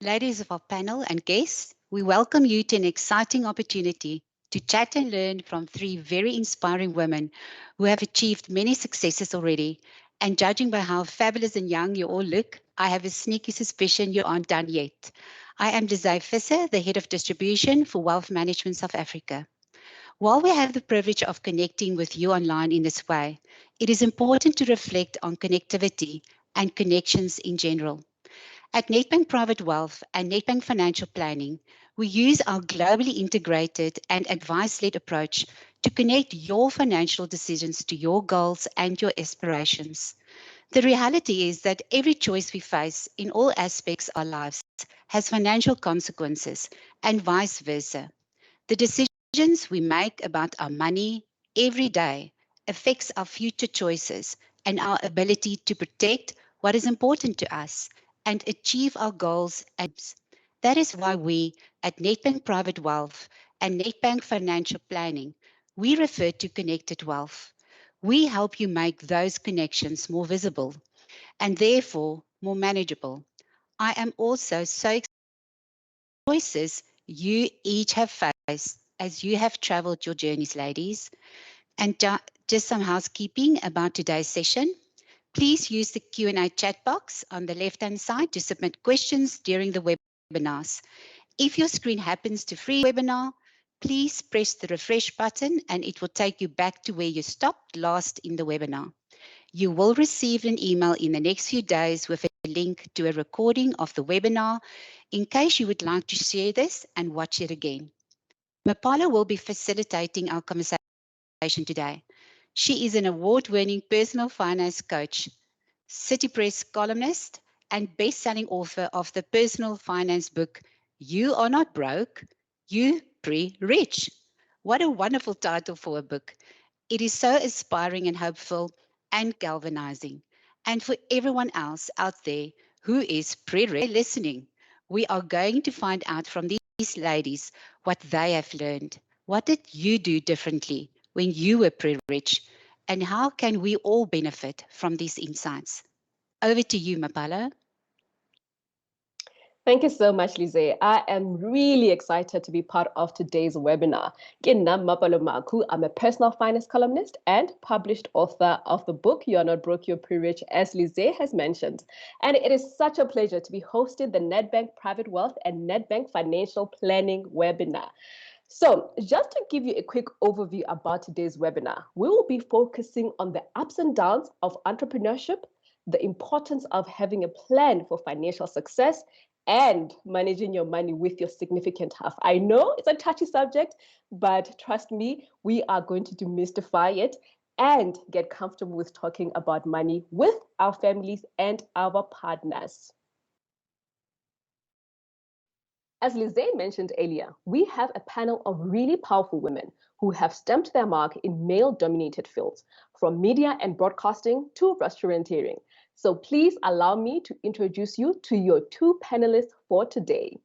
Ladies of our panel and guests, we welcome you to an exciting opportunity to chat and learn from three very inspiring women who have achieved many successes already. And judging by how fabulous and young you all look, I have a sneaky suspicion you aren't done yet. I am Desiree Visser, the Head of Distribution for Wealth Management South Africa. While we have the privilege of connecting with you online in this way, it is important to reflect on connectivity and connections in general. At Nedbank Private Wealth and Nedbank Financial Planning, we use our globally integrated and advice-led approach to connect your financial decisions to your goals and your aspirations. The reality is that every choice we face in all aspects of our lives has financial consequences and vice versa. The decisions we make about our money every day affects our future choices and our ability to protect what is important to us and achieve our goals and aims. That is why we at Nedbank Private Wealth and Nedbank Financial Planning, we refer to connected wealth. We help you make those connections more visible and therefore more manageable. I am also so excited about the choices you each have faced as you have traveled your journeys, ladies. And just some housekeeping about today's session. Please use the Q&A chat box on the left-hand side to submit questions during the webinars. If your screen happens to freeze webinar, please press the refresh button and it will take you back to where you stopped last in the webinar. You will receive an email in the next few days with a link to a recording of the webinar in case you would like to share this and watch it again. Mapalo will be facilitating our conversation today. She is an award-winning personal finance coach, City Press columnist, and best-selling author of the personal finance book, You Are Not Broke, You Pre-Rich. What a wonderful title for a book. It is so inspiring and hopeful and galvanizing. And for everyone else out there who is pre-rich listening, we are going to find out from these ladies what they have learned. What did you do differently when you were pre-rich? And how can we all benefit from these insights? Over to you, Mapalo. Thank you so much, Lise. I am really excited to be part of today's webinar. Mapalo Makhu. I'm a personal finance columnist and published author of the book You Are Not Broke, You're Pre-Rich, as Lise has mentioned. And it is such a pleasure to be hosting the Nedbank Private Wealth and Nedbank Financial Planning webinar. So just to give you a quick overview about today's webinar, we will be focusing on the ups and downs of entrepreneurship, the importance of having a plan for financial success, and managing your money with your significant half. I know it's a touchy subject, but trust me, we are going to demystify it and get comfortable with talking about money with our families and our partners. As Lizette mentioned earlier, we have a panel of really powerful women who have stamped their mark in male-dominated fields, from media and broadcasting to restauranteering. So please allow me to introduce you to your two panelists for today.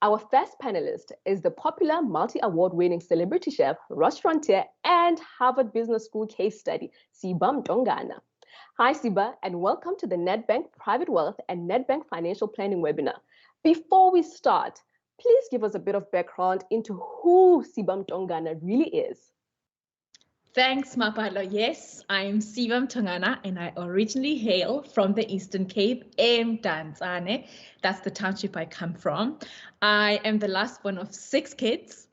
Our first panelist is the popular multi-award winning celebrity chef, restaurateur, and Harvard Business School case study, Siba Mtongana. Hi, Siba, and welcome to the Nedbank Private Wealth and Nedbank Financial Planning webinar. Before we start, please give us a bit of background into who Siba Mtongana really is. Thanks, Mapalo. Yes, I'm Siba Mtongana, and I originally hail from the Eastern Cape, Tanzania. That's the township I come from. I am the last one of 6 kids.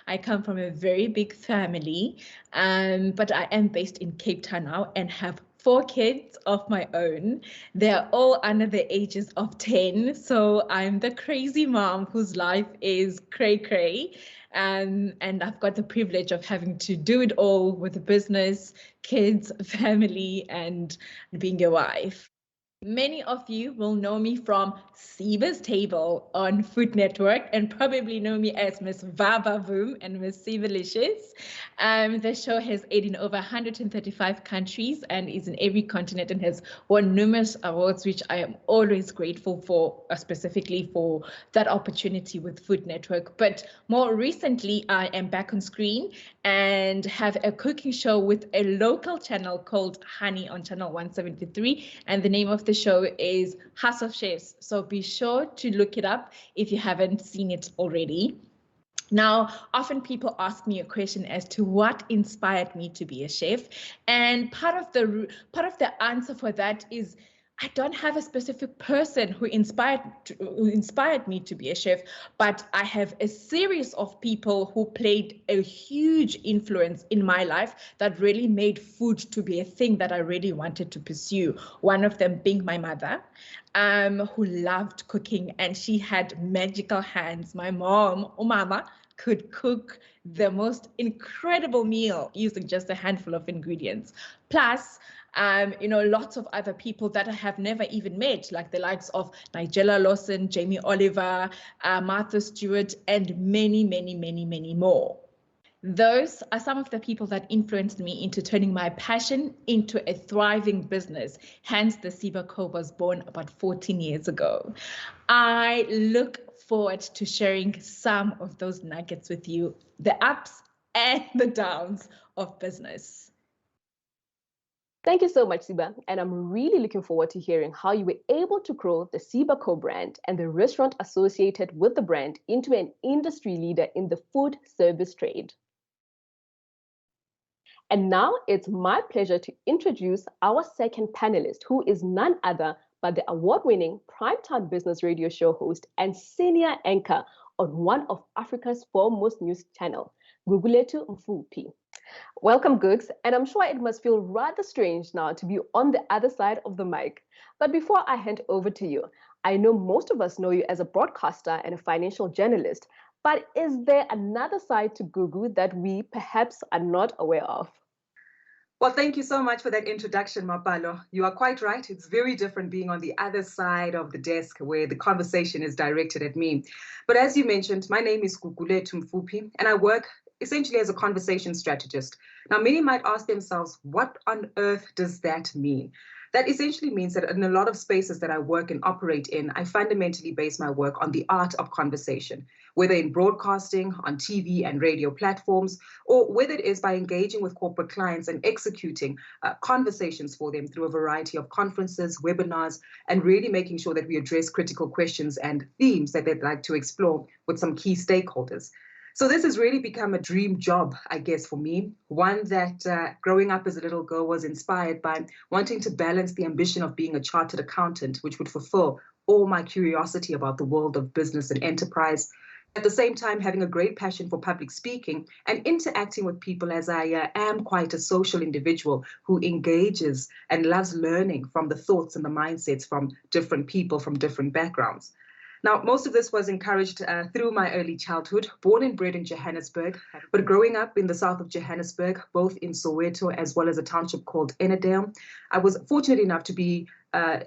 I come from a very big family, but I am based in Cape Town now and have 4 kids of my own. They're all under the ages of 10. So I'm the crazy mom whose life is cray-cray. And I've got the privilege of having to do it all with the business, kids, family, and being a wife. Many of you will know me from Siba's Table on Food Network and probably know me as Miss Vavavoom and Miss Sibalicious. The show has aired in over 135 countries and is in every continent and has won numerous awards, which I am always grateful for, specifically for that opportunity with Food Network. But more recently, I am back on screen and have a cooking show with a local channel called Honey on channel 173. And the name of the show is House of Chefs. So be sure to look it up if you haven't seen it already. Now, often people ask me a question as to what inspired me to be a chef, and part of the answer for that is I don't have a specific person who inspired me to be a chef, but I have a series of people who played a huge influence in my life that really made food to be a thing that I really wanted to pursue. One of them being my mother, who loved cooking, and she had magical hands. My mom, Umama, could cook the most incredible meal using just a handful of ingredients. Plus, lots of other people that I have never even met, like the likes of Nigella Lawson, Jamie Oliver, Martha Stewart, and many, many, many, many more. Those are some of the people that influenced me into turning my passion into a thriving business. Hence, the Siba Co was born about 14 years ago. I look forward to sharing some of those nuggets with you, the ups and the downs of business. Thank you so much, Siba. And I'm really looking forward to hearing how you were able to grow the Siba Co brand and the restaurant associated with the brand into an industry leader in the food service trade. And now it's my pleasure to introduce our second panelist, who is none other but the award-winning primetime business radio show host and senior anchor on one of Africa's foremost news channel, Gugulethu Mfuphi. Welcome, Googs, and I'm sure it must feel rather strange now to be on the other side of the mic. But before I hand over to you, I know most of us know you as a broadcaster and a financial journalist, but is there another side to Gugu that we perhaps are not aware of? Well, thank you so much for that introduction, Mapalo. You are quite right. It's very different being on the other side of the desk where the conversation is directed at me. But as you mentioned, my name is Gugulethu Mfuphi, and I work essentially as a conversation strategist. Now, many might ask themselves, what on earth does that mean? That essentially means that in a lot of spaces that I work and operate in, I fundamentally base my work on the art of conversation, whether in broadcasting, on TV and radio platforms, or whether it is by engaging with corporate clients and executing conversations for them through a variety of conferences, webinars, and really making sure that we address critical questions and themes that they'd like to explore with some key stakeholders. So this has really become a dream job, I guess, for me, one that growing up as a little girl was inspired by wanting to balance the ambition of being a chartered accountant, which would fulfill all my curiosity about the world of business and enterprise. At the same time, having a great passion for public speaking and interacting with people, as I am quite a social individual who engages and loves learning from the thoughts and the mindsets from different people from different backgrounds. Now, most of this was encouraged through my early childhood, born and bred in Johannesburg, but growing up in the south of Johannesburg, both in Soweto as well as a township called Enedale, I was fortunate enough to be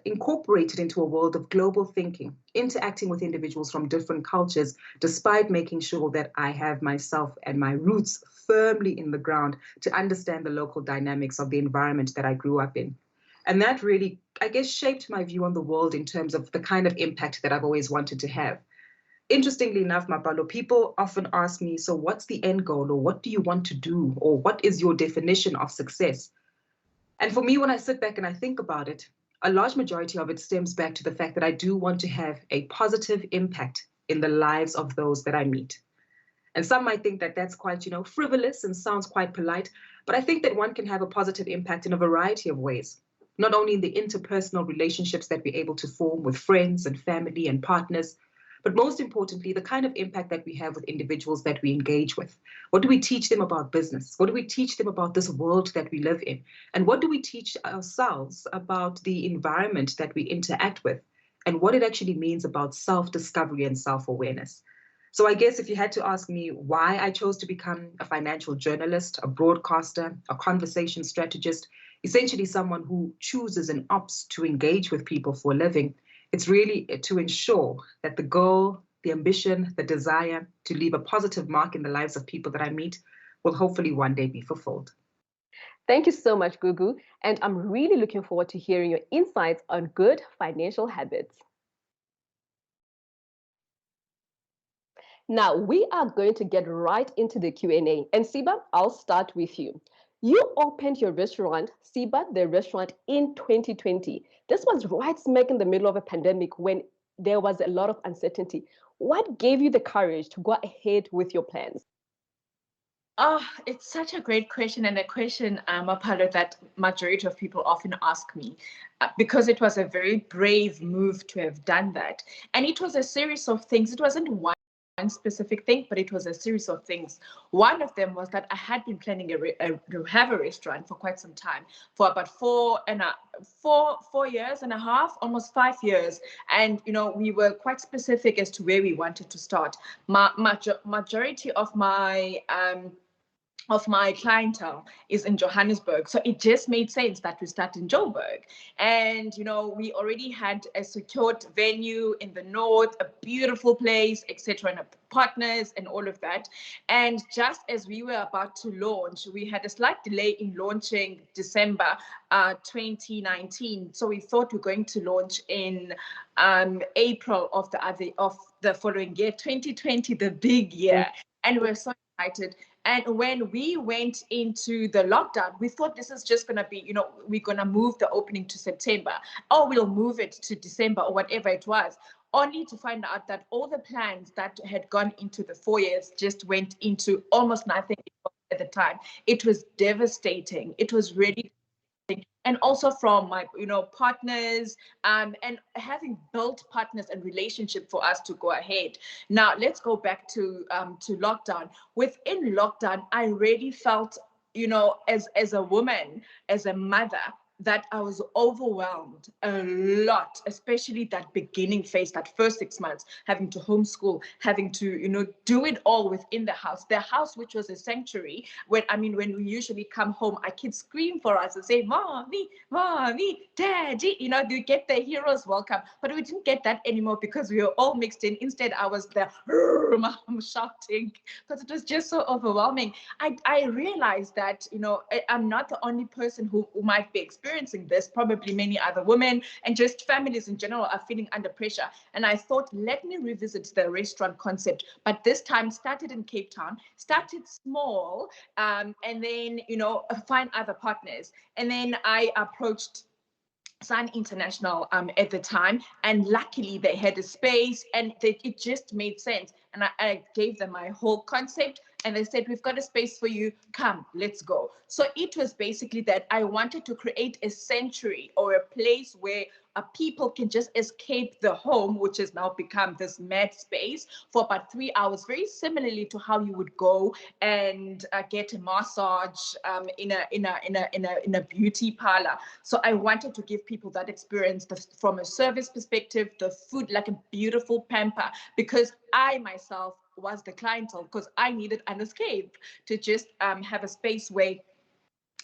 incorporated into a world of global thinking, interacting with individuals from different cultures, despite making sure that I have myself and my roots firmly in the ground to understand the local dynamics of the environment that I grew up in. And that really, I guess, shaped my view on the world in terms of the kind of impact that I've always wanted to have. Interestingly enough, Mapalo, people often ask me, so what's the end goal, or what do you want to do, or what is your definition of success? And for me, when I sit back and I think about it, a large majority of it stems back to the fact that I do want to have a positive impact in the lives of those that I meet. And some might think that that's quite, frivolous and sounds quite polite, but I think that one can have a positive impact in a variety of ways. Not only in the interpersonal relationships that we're able to form with friends and family and partners, but most importantly, the kind of impact that we have with individuals that we engage with. What do we teach them about business? What do we teach them about this world that we live in? And what do we teach ourselves about the environment that we interact with? And what it actually means about self-discovery and self-awareness. So I guess if you had to ask me why I chose to become a financial journalist, a broadcaster, a conversation strategist, essentially someone who chooses and opts to engage with people for a living, it's really to ensure that the goal, the ambition, the desire to leave a positive mark in the lives of people that I meet will hopefully one day be fulfilled. Thank you so much, Gugu. And I'm really looking forward to hearing your insights on good financial habits. Now, we are going to get right into the Q&A. And Siba, I'll start with you. You opened your restaurant, Siba, the restaurant, in 2020. This was right smack in the middle of a pandemic when there was a lot of uncertainty. What gave you the courage to go ahead with your plans? Oh, it's such a great question, and a question, Mapalo, that majority of people often ask me, because it was a very brave move to have done that. And it was a series of things. It wasn't one specific thing, but it was a series of things. One of them was that I had been planning to have a restaurant for quite some time, for about 4 years and a half, almost 5 years. And, we were quite specific as to where we wanted to start. Majority of my clientele is in Johannesburg. So it just made sense that we start in Joburg. And, we already had a secured venue in the north, a beautiful place, etc., and partners and all of that. And just as we were about to launch, we had a slight delay in launching December 2019. So we thought we're going to launch in April of the following year, 2020, the big year. And we're so excited. And when we went into the lockdown, we thought this is just going to be, we're going to move the opening to September, or we'll move it to December, or whatever it was, only to find out that all the plans that had gone into the 4 years just went into almost nothing at the time. It was devastating. It was really, and also from my partners, and having built partners and relationship for us to go ahead. Now let's go back to lockdown. Within lockdown, I really felt, as a woman, as a mother, that I was overwhelmed a lot, especially that beginning phase, that first 6 months, having to homeschool, having to, do it all within the house, which was a sanctuary. When we usually come home, our kids scream for us and say, "Mommy, mommy, daddy," they get the hero's welcome. But we didn't get that anymore because we were all mixed in. Instead, I was there, mom, shouting, because it was just so overwhelming. I realized that, I'm not the only person who might be experiencing this. Probably many other women and just families in general are feeling under pressure. And I thought, let me revisit the restaurant concept. But this time started in Cape Town, started small, and then, find other partners. And then I approached Sun International at the time, and luckily they had a space, and it just made sense. And I gave them my whole concept, and they said, "We've got a space for you, come, let's go." So it was basically that I wanted to create a sanctuary, or a place where people can just escape the home, which has now become this mad space, for about 3 hours, very similarly to how you would go and get a massage in a beauty parlor. So I wanted to give people that experience from a service perspective, the food, like a beautiful pamper, because I myself was the clientele, because I needed an escape to just have a space where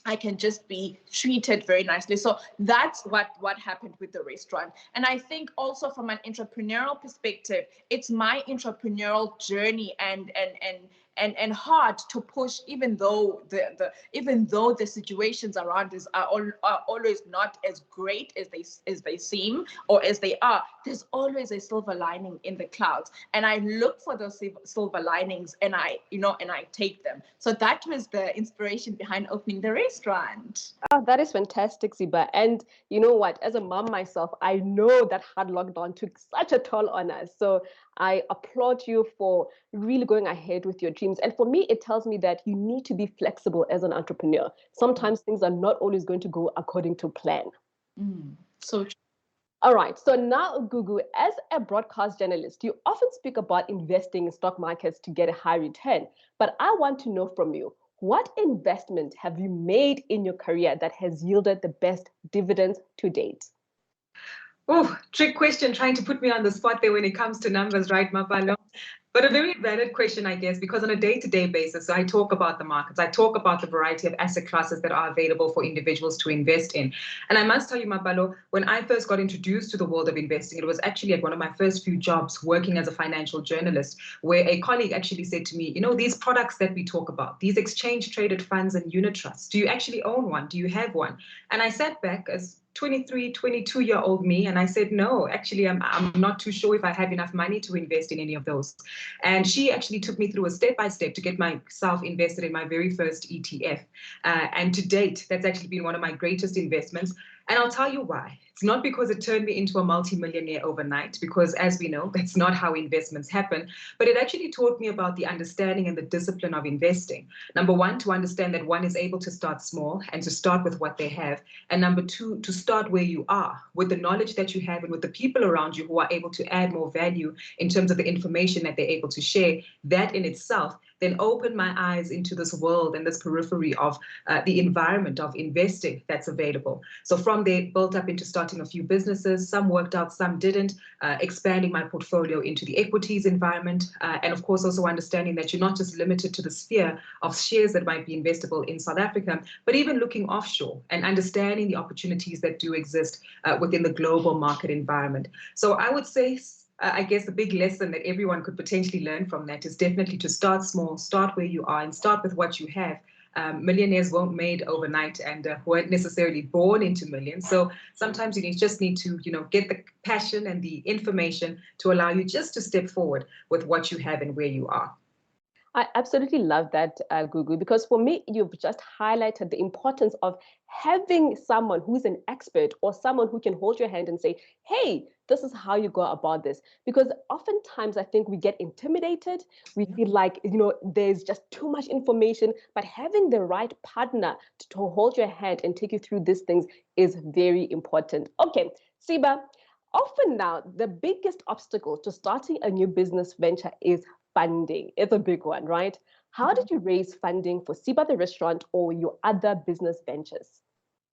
I can just be treated very nicely. So that's what happened with the restaurant. And I think also from an entrepreneurial perspective, it's my entrepreneurial journey and hard to push, even though the situations around us are always not as great as they seem or as they are. There's always a silver lining in the clouds, and I look for those silver linings, and I take them. So that was the inspiration behind opening the restaurant. Oh, that is fantastic, Siba. And you know what? As a mom myself, I know that hard lockdown took such a toll on us. So I applaud you for really going ahead with your dreams. And for me, it tells me that you need to be flexible as an entrepreneur. Sometimes things are not always going to go according to plan. So true. All right. So now, Gugu, as a broadcast journalist, you often speak about investing in stock markets to get a high return. But I want to know from you, what investment have you made in your career that has yielded the best dividends to date? Oh, trick question, trying to put me on the spot there when it comes to numbers, right, Mapalo? But a very valid question, I guess, because on a day-to-day basis, I talk about the markets. I talk about the variety of asset classes that are available for individuals to invest in. And I must tell you, Mapalo, when I first got introduced to the world of investing, it was actually at one of my first few jobs working as a financial journalist, where a colleague actually said to me, these products that we talk about, these exchange-traded funds and unit trusts, do you actually own one? Do you have one? And I sat back as 23, 22-year-old me, and I said, no, actually, I'm not too sure if I have enough money to invest in any of those. And she actually took me through a step-by-step to get myself invested in my very first ETF. And to date, that's actually been one of my greatest investments. And I'll tell you why. It's not because it turned me into a multimillionaire overnight, because as we know, that's not how investments happen, but it actually taught me about the understanding and the discipline of investing. Number one, to understand that one is able to start small and to start with what they have. And number two, to start where you are with the knowledge that you have and with the people around you who are able to add more value in terms of the information that they're able to share. That in itself then opened my eyes into this world and this periphery of the environment of investing that's available. So from there, built up into starting a few businesses. Some worked out, some didn't, expanding my portfolio into the equities environment. And of course, also understanding that you're not just limited to the sphere of shares that might be investable in South Africa, but even looking offshore and understanding the opportunities that do exist within the global market environment. So I would say, I guess the big lesson that everyone could potentially learn from that is definitely to start small, start where you are, and start with what you have. Millionaires weren't made overnight and weren't necessarily born into millions. So sometimes you just need to, get the passion and the information to allow you just to step forward with what you have and where you are. I absolutely love that, Gugu, because for me, you've just highlighted the importance of having someone who's an expert or someone who can hold your hand and say, hey, this is how you go about this. Because oftentimes I think we get intimidated. We feel like, there's just too much information, but having the right partner to hold your hand and take you through these things is very important. Okay, Siba, often now the biggest obstacle to starting a new business venture is funding. It's a big one, right? How did you raise funding for Siba the restaurant or your other business ventures?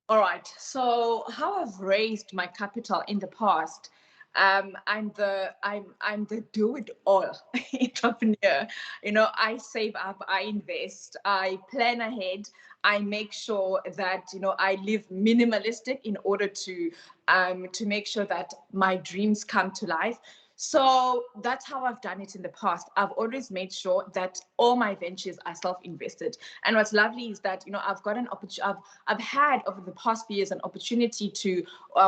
All right. So how I've raised my capital in the past, I'm the do-it-all entrepreneur. I save up, I invest, I plan ahead, I make sure that I live minimalistic in order to make sure that my dreams come to life. So that's how I've done it in the past. I've always made sure that all my ventures are self-invested. And what's lovely is that, I've got an opportunity, I've had over the past few years an opportunity to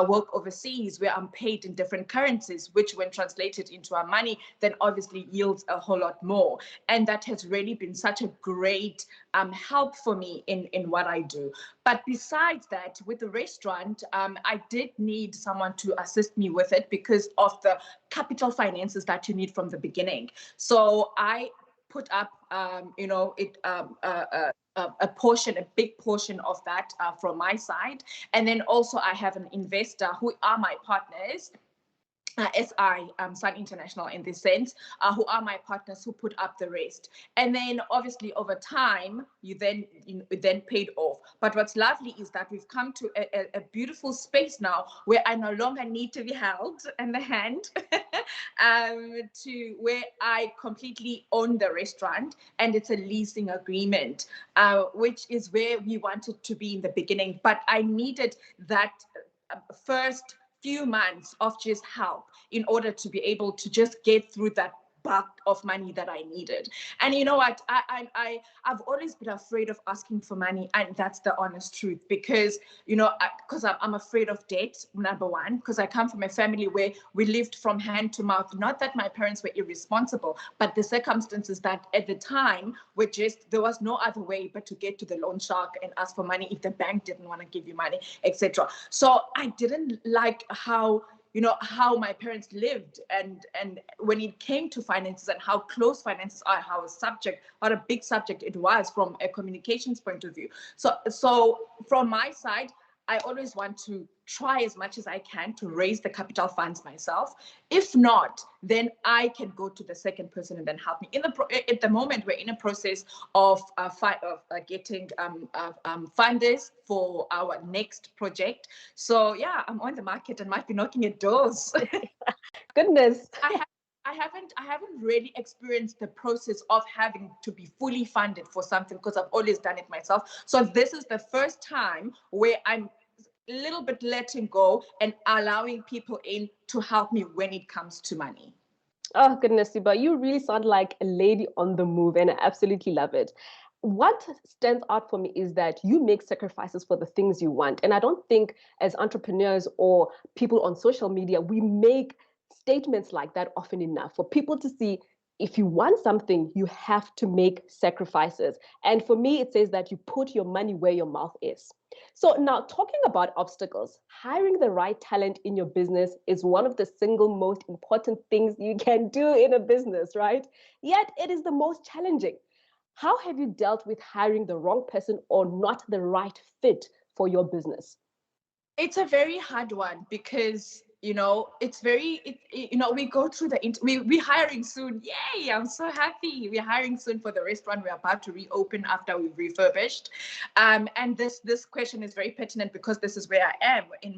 work overseas where I'm paid in different currencies, which when translated into our money, then obviously yields a whole lot more. And that has really been such a great help for me in what I do. But besides that, with the restaurant, I did need someone to assist me with it because of the capital finances that you need from the beginning. So I put up, a big portion of that from my side. And then also I have an investor who are my partners. SI, Sun International in this sense, who are my partners who put up the rest. And then obviously over time, you then paid off. But what's lovely is that we've come to a beautiful space now where I no longer need to be held in the hand to where I completely own the restaurant and it's a leasing agreement, which is where we wanted to be in the beginning. But I needed that first few months of just help in order to be able to just get through that bucket of money that I needed. And you know what, I've always been afraid of asking for money, and that's the honest truth, because because I'm afraid of debt, number one, because I come from a family where we lived from hand to mouth. Not that my parents were irresponsible, but the circumstances that at the time were just, there was no other way but to get to the loan shark and ask for money if the bank didn't want to give you money, etc. So I didn't like how my parents lived, and when it came to finances and how close finances are, what a big subject it was from a communications point of view. So from my side, I always want to try as much as I can to raise the capital funds myself. If not, then I can go to the second person and then help me. At the moment, we're in a process of getting funders for our next project. So yeah, I'm on the market and might be knocking at doors. Goodness. I haven't really experienced the process of having to be fully funded for something because I've always done it myself. So this is the first time where I'm a little bit letting go and allowing people in to help me when it comes to money. Oh, goodness, Siba, you really sound like a lady on the move, and I absolutely love it. What stands out for me is that you make sacrifices for the things you want. And I don't think as entrepreneurs or people on social media, we make statements like that often enough for people to see if you want something, you have to make sacrifices. And for me, it says that you put your money where your mouth is. So now, talking about obstacles, hiring the right talent in your business is one of the single most important things you can do in a business, right? Yet it is the most challenging. How have you dealt with hiring the wrong person or not the right fit for your business? It's a very hard one because it's very we go through we're hiring soon. Yay, I'm so happy. We're hiring soon for the restaurant we're about to reopen after we've refurbished. And this question is very pertinent because this is where I am in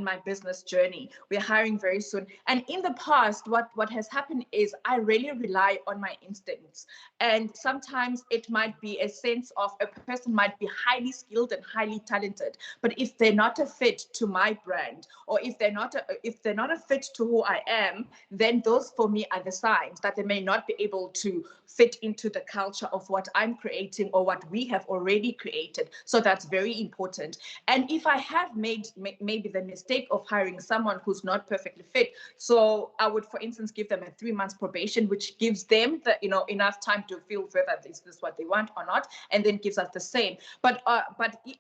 my business journey. We're hiring very soon, and in the past what has happened is I really rely on my instincts, and sometimes it might be a sense of a person might be highly skilled and highly talented, but if they're not a fit to my brand, or if they're not a fit to who I am, then those for me are the signs that they may not be able to fit into the culture of what I'm creating or what we have already created. So that's very important. And if I have made maybe the mistake of hiring someone who's not perfectly fit, so I would, for instance, give them a 3 months probation, which gives them the enough time to feel whether is this what they want or not, and then gives us the same. But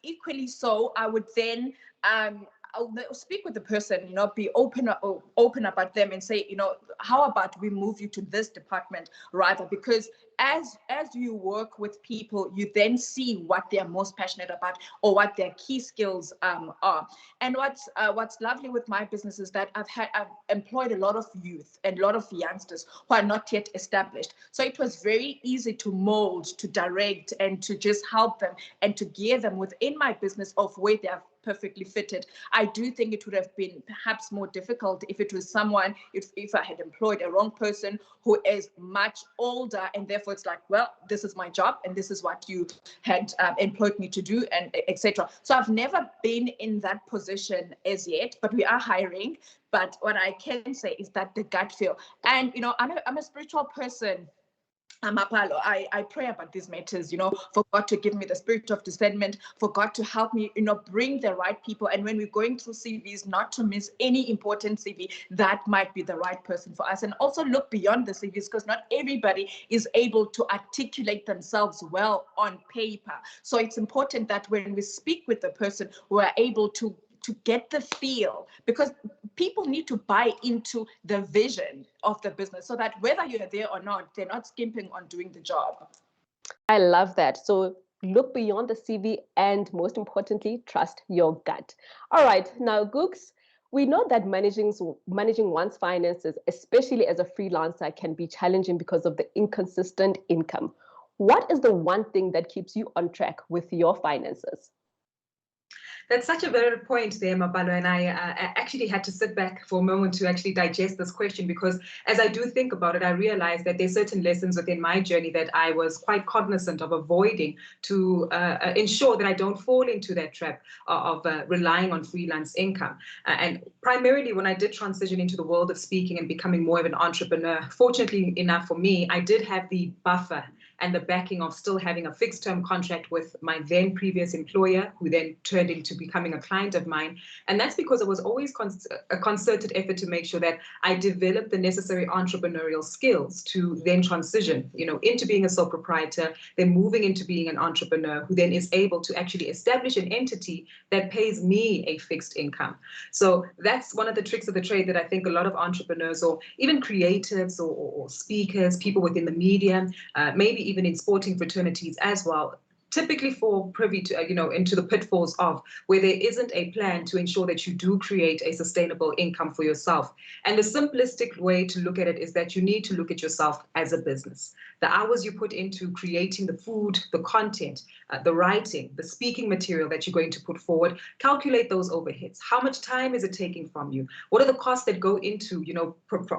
equally so, I would then I'll speak with the person, be open about them and say, how about we move you to this department rather? Because as you work with people, you then see what they're most passionate about or what their key skills are. And what's lovely with my business is that I've employed a lot of youth and a lot of youngsters who are not yet established. So it was very easy to mold, to direct, and to just help them and to gear them within my business of where they are perfectly fitted. I do think it would have been perhaps more difficult if it was someone, if I had employed a wrong person who is much older, and therefore it's like, well, this is my job and this is what you had employed me to do, and etc. So I've never been in that position as yet, but we are hiring. But what I can say is that the gut feel, and I'm a spiritual person. Mapalo, I pray about these matters, for God to give me the spirit of discernment, for God to help me, bring the right people. And when we're going through CVs, not to miss any important CV that might be the right person for us. And also look beyond the CVs, because not everybody is able to articulate themselves well on paper. So it's important that when we speak with the person, we're able to get the feel, because people need to buy into the vision of the business so that whether you're there or not, they're not skimping on doing the job. I love that. So look beyond the CV and most importantly, trust your gut. All right, now Googs, we know that managing one's finances, especially as a freelancer, can be challenging because of the inconsistent income. What is the one thing that keeps you on track with your finances? That's such a valid point there, Mapalo, and I actually had to sit back for a moment to actually digest this question, because as I do think about it, I realize that there's certain lessons within my journey that I was quite cognizant of avoiding to ensure that I don't fall into that trap of relying on freelance income. And primarily when I did transition into the world of speaking and becoming more of an entrepreneur, fortunately enough for me, I did have the buffer and the backing of still having a fixed term contract with my then previous employer, who then turned into becoming a client of mine. And that's because it was always a concerted effort to make sure that I developed the necessary entrepreneurial skills to then transition, into being a sole proprietor, then moving into being an entrepreneur who then is able to actually establish an entity that pays me a fixed income. So that's one of the tricks of the trade that I think a lot of entrepreneurs, or even creatives or speakers, people within the media, maybe even in sporting fraternities as well, typically fall privy to, into the pitfalls of, where there isn't a plan to ensure that you do create a sustainable income for yourself. And the simplistic way to look at it is that you need to look at yourself as a business. The hours you put into creating the food, the content, the writing, the speaking material that you're going to put forward, calculate those overheads. How much time is it taking from you? What are the costs that go into,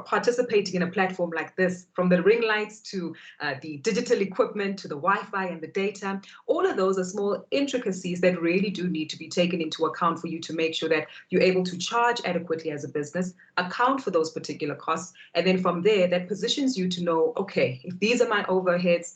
participating in a platform like this, from the ring lights to the digital equipment to the Wi-Fi and the data? All of those are small intricacies that really do need to be taken into account for you to make sure that you're able to charge adequately as a business, account for those particular costs, and then from there, that positions you to know, okay, if these are my overheads,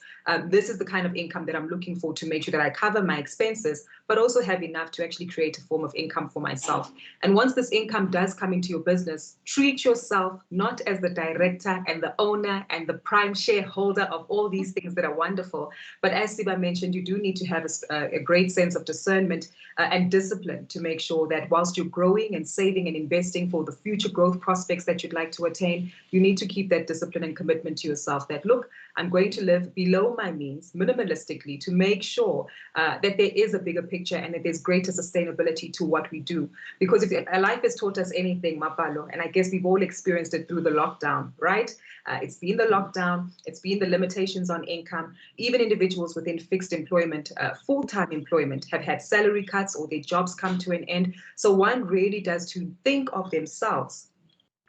this is the kind of income that I'm looking for to make sure that I cover my expenses, but also have enough to actually create a form of income for myself. And once this income does come into your business, treat yourself not as the director and the owner and the prime shareholder of all these things that are wonderful, but as Siba mentioned, you do need to have a great sense of discernment and discipline to make sure that whilst you're growing and saving and investing for the future growth prospects that you'd like to attain, you need to keep that discipline and commitment to yourself that, look, I'm going to live below my means minimalistically to make sure that there is a bigger picture and that there's greater sustainability to what we do. Because if life has taught us anything, Mapalo, and I guess we've all experienced it through the lockdown, right? It's been the lockdown, it's been the limitations on income. Even individuals within fixed employment, full-time employment, have had salary cuts or their jobs come to an end. So one really does to think of themselves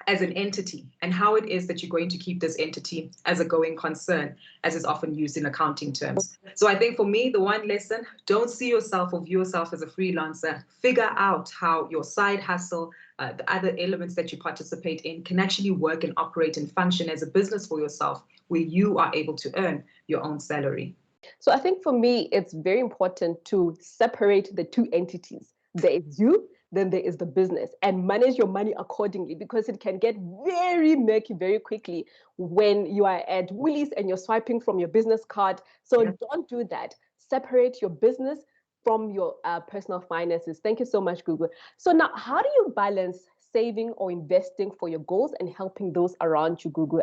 as an entity and how it is that you're going to keep this entity as a going concern, as is often used in accounting terms. So I think for me, the one lesson, don't see yourself or view yourself as a freelancer. Figure out how your side hustle, the other elements that you participate in can actually work and operate and function as a business for yourself, where you are able to earn your own salary. So I think for me, it's very important to separate the two entities. There is you, then there is the business, and manage your money accordingly, because it can get very murky very quickly when you are at Woolies and you're swiping from your business card. So don't do that. Separate your business from your personal finances. Thank you so much, Gugu. So now, how do you balance saving or investing for your goals and helping those around you, Gugu,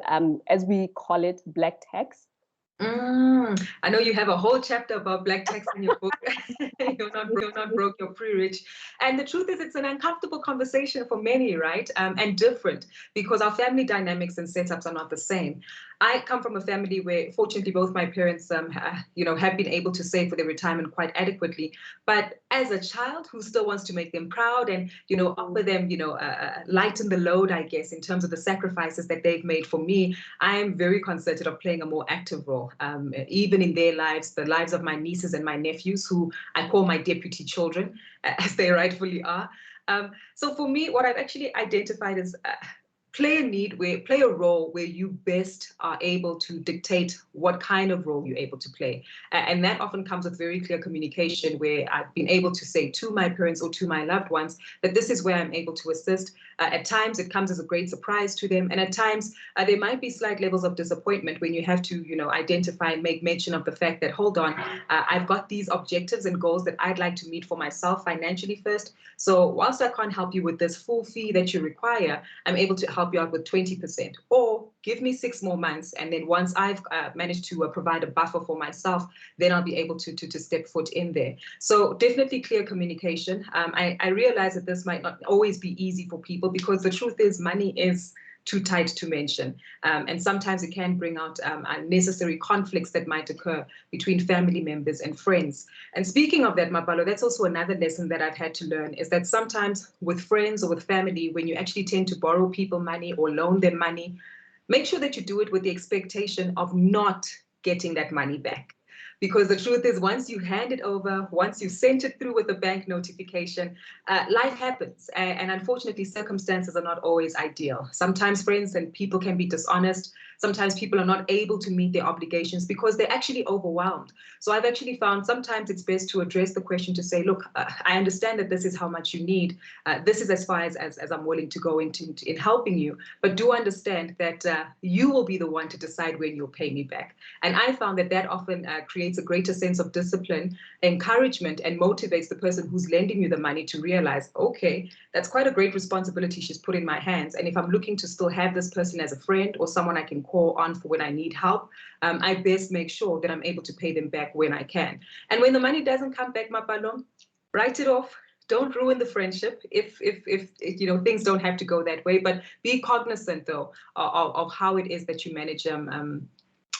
as we call it, black tax? I know you have a whole chapter about black tax in your book. You're not broke, you're pre-rich. And the truth is, it's an uncomfortable conversation for many, right? And different, because our family dynamics and setups are not the same. I come from a family where, fortunately, both my parents, have been able to save for their retirement quite adequately. But as a child who still wants to make them proud and, offer them, lighten the load, I guess, in terms of the sacrifices that they've made for me, I am very concerted of playing a more active role, even in their lives, the lives of my nieces and my nephews, who I call my deputy children, as they rightfully are. So for me, what I've actually identified is play a role where you best are able to dictate what kind of role you're able to play. And that often comes with very clear communication, where I've been able to say to my parents or to my loved ones that this is where I'm able to assist. At times it comes as a great surprise to them. And at times there might be slight levels of disappointment when you have to, identify and make mention of the fact that, hold on, I've got these objectives and goals that I'd like to meet for myself financially first. So whilst I can't help you with this full fee that you require, I'm able to help you out with 20%, or give me 6 more months. And then once I've managed to provide a buffer for myself, then I'll be able to step foot in there. So definitely clear communication. I realize that this might not always be easy for people, because the truth is money is too tight to mention. And sometimes it can bring out unnecessary conflicts that might occur between family members and friends. And speaking of that, Mapalo, that's also another lesson that I've had to learn, is that sometimes with friends or with family, when you actually tend to borrow people money or loan them money, make sure that you do it with the expectation of not getting that money back. Because the truth is, once you hand it over, once you sent it through with a bank notification, life happens. And unfortunately, circumstances are not always ideal. Sometimes friends and people can be dishonest. Sometimes people are not able to meet their obligations because they're actually overwhelmed. So I've actually found sometimes it's best to address the question to say, look, I understand that this is how much you need. This is as far as I'm willing to go in helping you. But do understand that you will be the one to decide when you'll pay me back. And I found that often creates a greater sense of discipline, encouragement, and motivates the person who's lending you the money to realize, okay, that's quite a great responsibility she's put in my hands. And if I'm looking to still have this person as a friend or someone I can call on for when I need help, I best make sure that I'm able to pay them back when I can. And when the money doesn't come back, Mapalo, write it off. Don't ruin the friendship if things don't have to go that way. But be cognizant, though, of how it is that you manage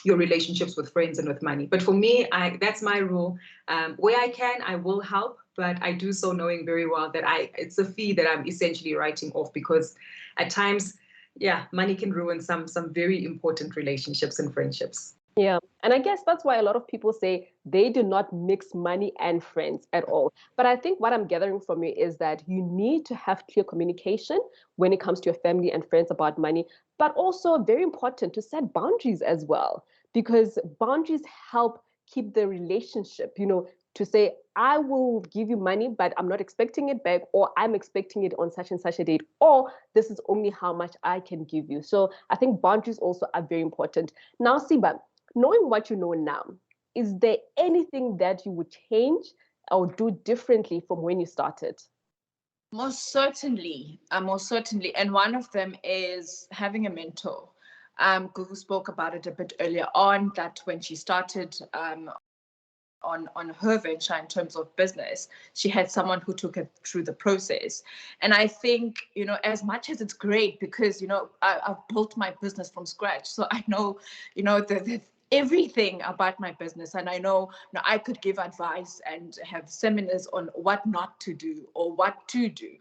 your relationships with friends and with money. But for me, that's my rule. Where I can, I will help, but I do so knowing very well that it's a fee that I'm essentially writing off, because at times, money can ruin some very important relationships and friendships. Yeah, and I guess that's why a lot of people say they do not mix money and friends at all. But I think what I'm gathering from you is that you need to have clear communication when it comes to your family and friends about money, but also very important to set boundaries as well, because boundaries help keep the relationship, to say, I will give you money, but I'm not expecting it back, or I'm expecting it on such and such a date, or this is only how much I can give you. So I think boundaries also are very important. Now, Siba, knowing what you know now, is there anything that you would change or do differently from when you started? Most certainly, most certainly. And one of them is having a mentor. Gugu spoke about it a bit earlier on, that when she started on her venture in terms of business, she had someone who took her through the process. And I think, as much as it's great, because I've built my business from scratch, so I know the everything about my business, and I know, I could give advice and have seminars on what not to do or what to do,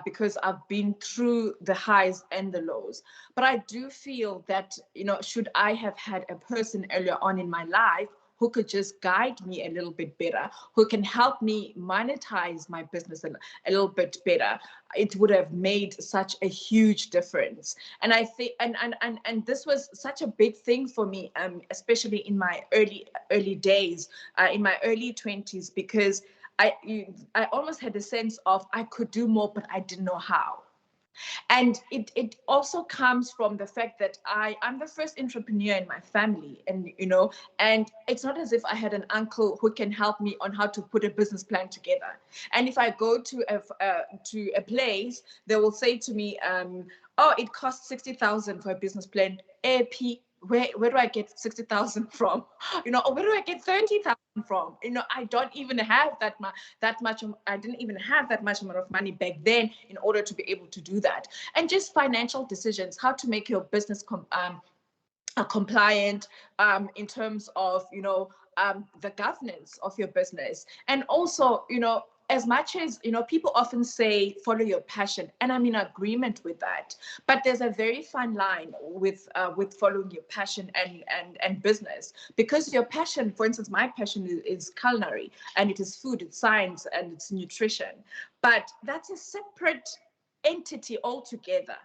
because I've been through the highs and the lows. But I do feel that, should I have had a person earlier on in my life who could just guide me a little bit better, who can help me monetize my business a little bit better, it would have made such a huge difference. And I think, and this was such a big thing for me, especially in my early days, in my early 20s, because I almost had a sense of I could do more, but I didn't know how. And it also comes from the fact that I'm the first entrepreneur in my family, and and it's not as if I had an uncle who can help me on how to put a business plan together. And if I go to a place, they will say to me, oh, it costs 60,000 for a business plan. AP, where do I get 60,000 from? Or where do I get 30,000 from? I don't even have that much. I didn't even have that much amount of money back then in order to be able to do that. And just financial decisions, how to make your business compliant, in terms of the governance of your business. And also, as much as people often say follow your passion, and I'm in agreement with that, but there's a very fine line with following your passion and business. Because your passion, for instance, my passion is culinary, and it is food, it's science, and it's nutrition, but that's a separate entity altogether.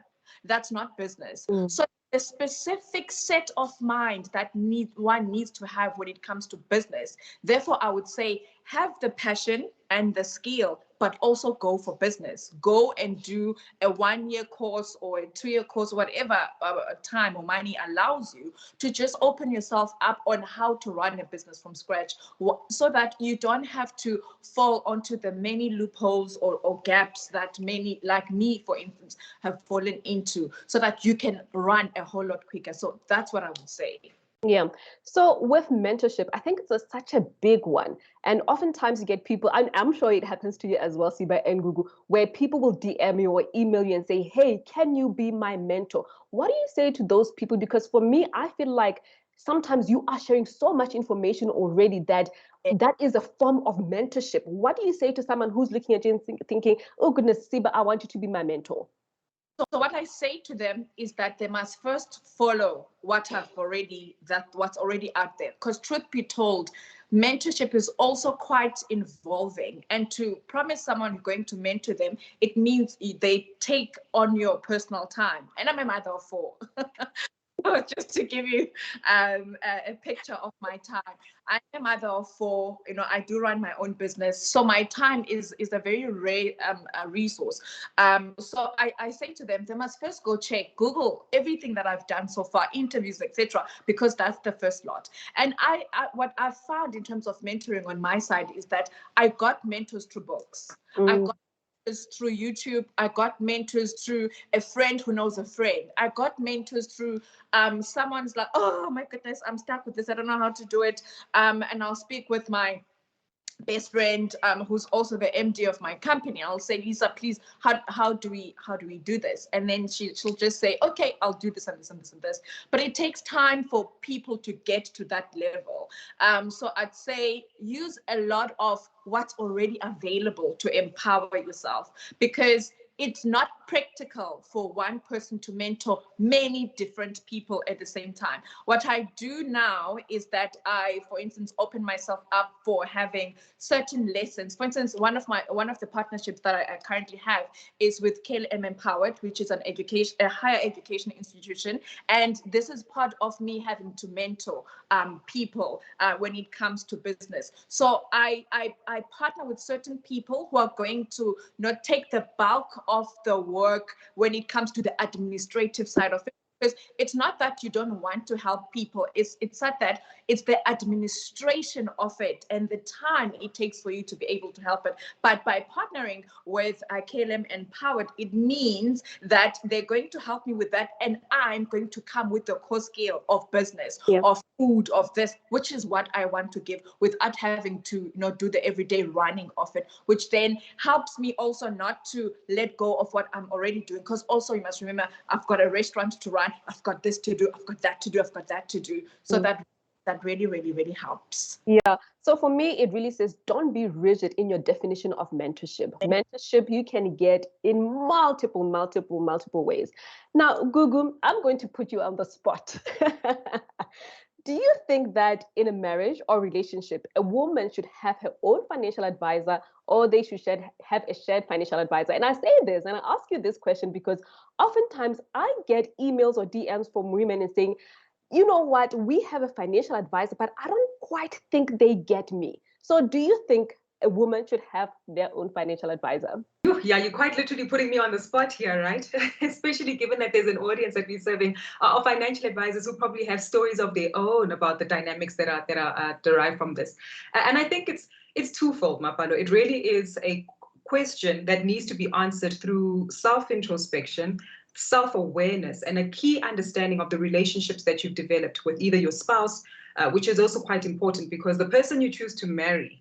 That's not business. So a specific set of mind that one needs to have when it comes to business. Therefore, I would say have the passion and the skill, but also go for business. Go and do a 1-year course or a 2-year course, whatever time or money allows you, to just open yourself up on how to run a business from scratch, so that you don't have to fall onto the many loopholes or gaps that many, like me, for instance, have fallen into, so that you can run a whole lot quicker. So that's what I would say. Yeah. So with mentorship, I think it's such a big one. And oftentimes you get people, and I'm sure it happens to you as well, Siba and Gugu, where people will DM you or email you and say, hey, can you be my mentor? What do you say to those people? Because for me, I feel like sometimes you are sharing so much information already that is a form of mentorship. What do you say to someone who's looking at you and thinking, oh goodness, Siba, I want you to be my mentor? So what I say to them is that they must first follow what's already out there. Because truth be told, mentorship is also quite involving. And to promise someone you're going to mentor them, it means they take on your personal time. And I'm a mother of 4. Just to give you a picture of my time, I'm a mother of 4. I do run my own business, so my time is a very rare resource. So I say to them, they must first go check, Google everything that I've done so far, interviews, etc., because that's the first lot. And what I've found in terms of mentoring on my side is that I got mentors through books. I got through YouTube. I got mentors through a friend who knows a friend. I got mentors through someone's like, oh my goodness, I'm stuck with this, I don't know how to do it. And I'll speak with my best friend, who's also the MD of my company. I'll say, Lisa, please, how do we do this? And then she'll just say, okay, I'll do this and this and this and this. But it takes time for people to get to that level. So I'd say use a lot of what's already available to empower yourself, because it's not practical for one person to mentor many different people at the same time. What I do now is that I, for instance, open myself up for having certain lessons. For instance, one of the partnerships that I currently have is with KLM Empowered, which is a higher education institution, and this is part of me having to mentor people when it comes to business. So I partner with certain people who are going to not take the bulk of the work when it comes to the administrative side of it. Because it's not that you don't want to help people, it's not that, it's the administration of it and the time it takes for you to be able to help it. But by partnering with KLM Empowered, it means that they're going to help me with that, and I'm going to come with the core scale of business, of food, of this, which is what I want to give, without having to do the everyday running of it, which then helps me also not to let go of what I'm already doing. Because also you must remember, I've got a restaurant to run, I've got this to do, I've got that to do, I've got that to do. So that really, really, really helps. Yeah. So for me, it really says, don't be rigid in your definition of mentorship. Mentorship you can get in multiple ways. Now, Gugu, I'm going to put you on the spot. Do you think that in a marriage or relationship, a woman should have her own financial advisor, or they should have a shared financial advisor? And I say this, and I ask you this question because oftentimes I get emails or DMs from women and saying, you know what, we have a financial advisor, but I don't quite think they get me. So do you think a woman should have their own financial advisor? Yeah, you're quite literally putting me on the spot here, right? Especially given that there's an audience that we're serving of financial advisors who probably have stories of their own about the dynamics that are derived from this. And I think it's twofold, Mapalo. It really is a question that needs to be answered through self-introspection, self-awareness, and a key understanding of the relationships that you've developed with either your spouse, which is also quite important because the person you choose to marry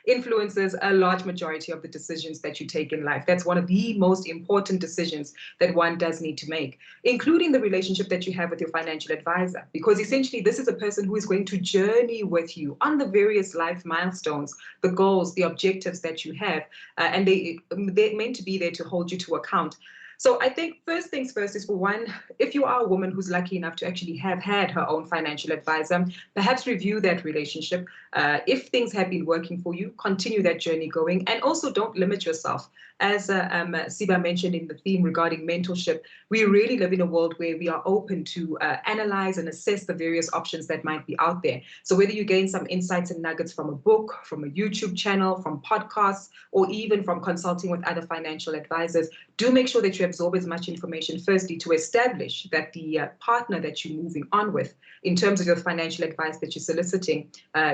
influences a large majority of the decisions that you take in life. That's one of the most important decisions that one does need to make, including the relationship that you have with your financial advisor, because essentially this is a person who is going to journey with you on the various life milestones, the goals, the objectives that you have, and they're meant to be there to hold you to account. So I think first things first is, for one, if you are a woman who's lucky enough to actually have had her own financial advisor, perhaps review that relationship. If things have been working for you, continue that journey going, and also don't limit yourself. As Siba mentioned in the theme regarding mentorship, we really live in a world where we are open to analyze and assess the various options that might be out there. So whether you gain some insights and nuggets from a book, from a YouTube channel, from podcasts, or even from consulting with other financial advisors, do make sure that you absorb as much information, firstly, to establish that the partner that you're moving on with, in terms of your financial advice that you're soliciting,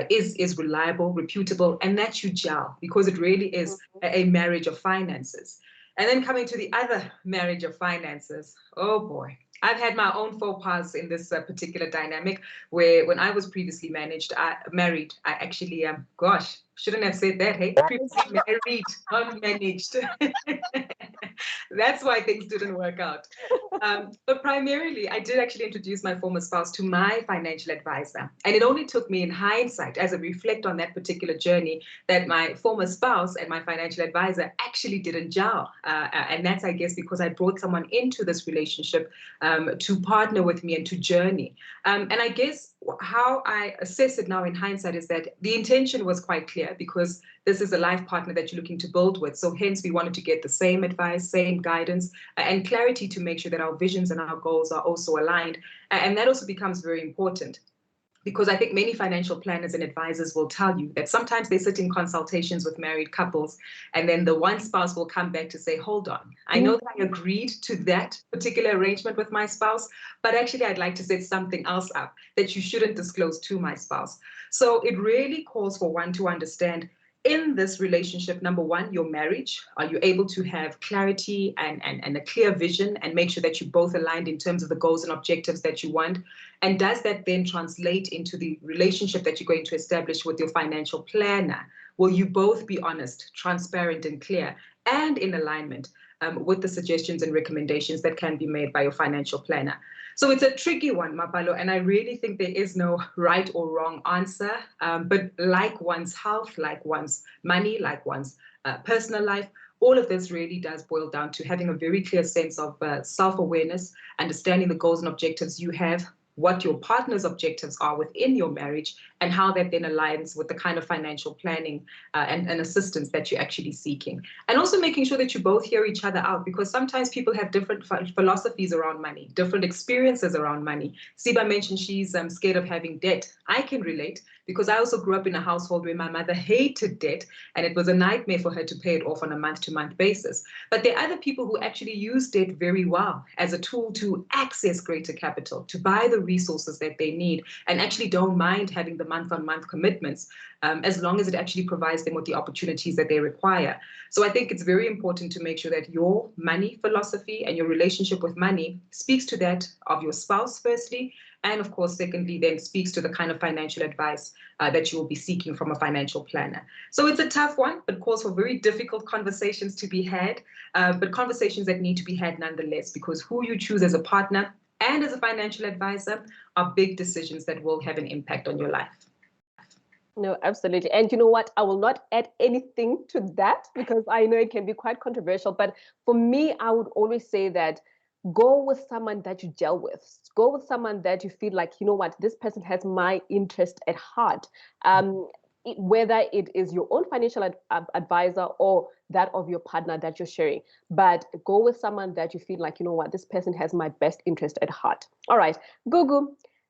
is reliable, reputable, and that you gel, because it really is a marriage of finances. And then coming to the other marriage of finances, oh boy. I've had my own faux pas in this particular dynamic, where when I was previously married, I actually, shouldn't have said that, hey? Previously married, not managed. That's why things didn't work out. But primarily, I did actually introduce my former spouse to my financial advisor. And it only took me in hindsight, as I reflect on that particular journey, that my former spouse and my financial advisor actually didn't gel. And that's, I guess, because I brought someone into this relationship to partner with me and to journey. And I guess how I assess it now in hindsight is that the intention was quite clear, because this is a life partner that you're looking to build with. So hence we wanted to get the same advice, same guidance, and clarity to make sure that our visions and our goals are also aligned. And that also becomes very important, because I think many financial planners and advisors will tell you that sometimes they sit in consultations with married couples, and then the one spouse will come back to say, hold on, I know that I agreed to that particular arrangement with my spouse, but actually I'd like to set something else up that you shouldn't disclose to my spouse. So it really calls for one to understand, in this relationship, number one, your marriage, are you able to have clarity and a clear vision, and make sure that you're both aligned in terms of the goals and objectives that you want? And does that then translate into the relationship that you're going to establish with your financial planner? Will you both be honest, transparent, and clear, and in alignment with the suggestions and recommendations that can be made by your financial planner? So it's a tricky one, Mapalo, and I really think there is no right or wrong answer. But like one's health, like one's money, like one's personal life, all of this really does boil down to having a very clear sense of self-awareness, understanding the goals and objectives you have, what your partner's objectives are within your marriage, and how that then aligns with the kind of financial planning and assistance that you're actually seeking. And also making sure that you both hear each other out, because sometimes people have different philosophies around money, different experiences around money. Siba mentioned she's scared of having debt. I can relate, because I also grew up in a household where my mother hated debt, and it was a nightmare for her to pay it off on a month-to-month basis. But there are other people who actually use debt very well as a tool to access greater capital, to buy the resources that they need, and actually don't mind having the month-on-month commitments, as long as it actually provides them with the opportunities that they require. So I think it's very important to make sure that your money philosophy and your relationship with money speaks to that of your spouse, firstly, and of course, secondly, then speaks to the kind of financial advice that you will be seeking from a financial planner. So it's a tough one, but calls for very difficult conversations to be had, but conversations that need to be had nonetheless, because who you choose as a partner and as a financial advisor are big decisions that will have an impact on your life. No, absolutely. And you know what? I will not add anything to that, because I know it can be quite controversial. But for me, I would always say that go with someone that you gel with. Go with someone that you feel like, you know what, this person has my interest at heart. Whether it is your own financial advisor or that of your partner that you're sharing. But go with someone that you feel like, you know what, this person has my best interest at heart. All right, Gugu,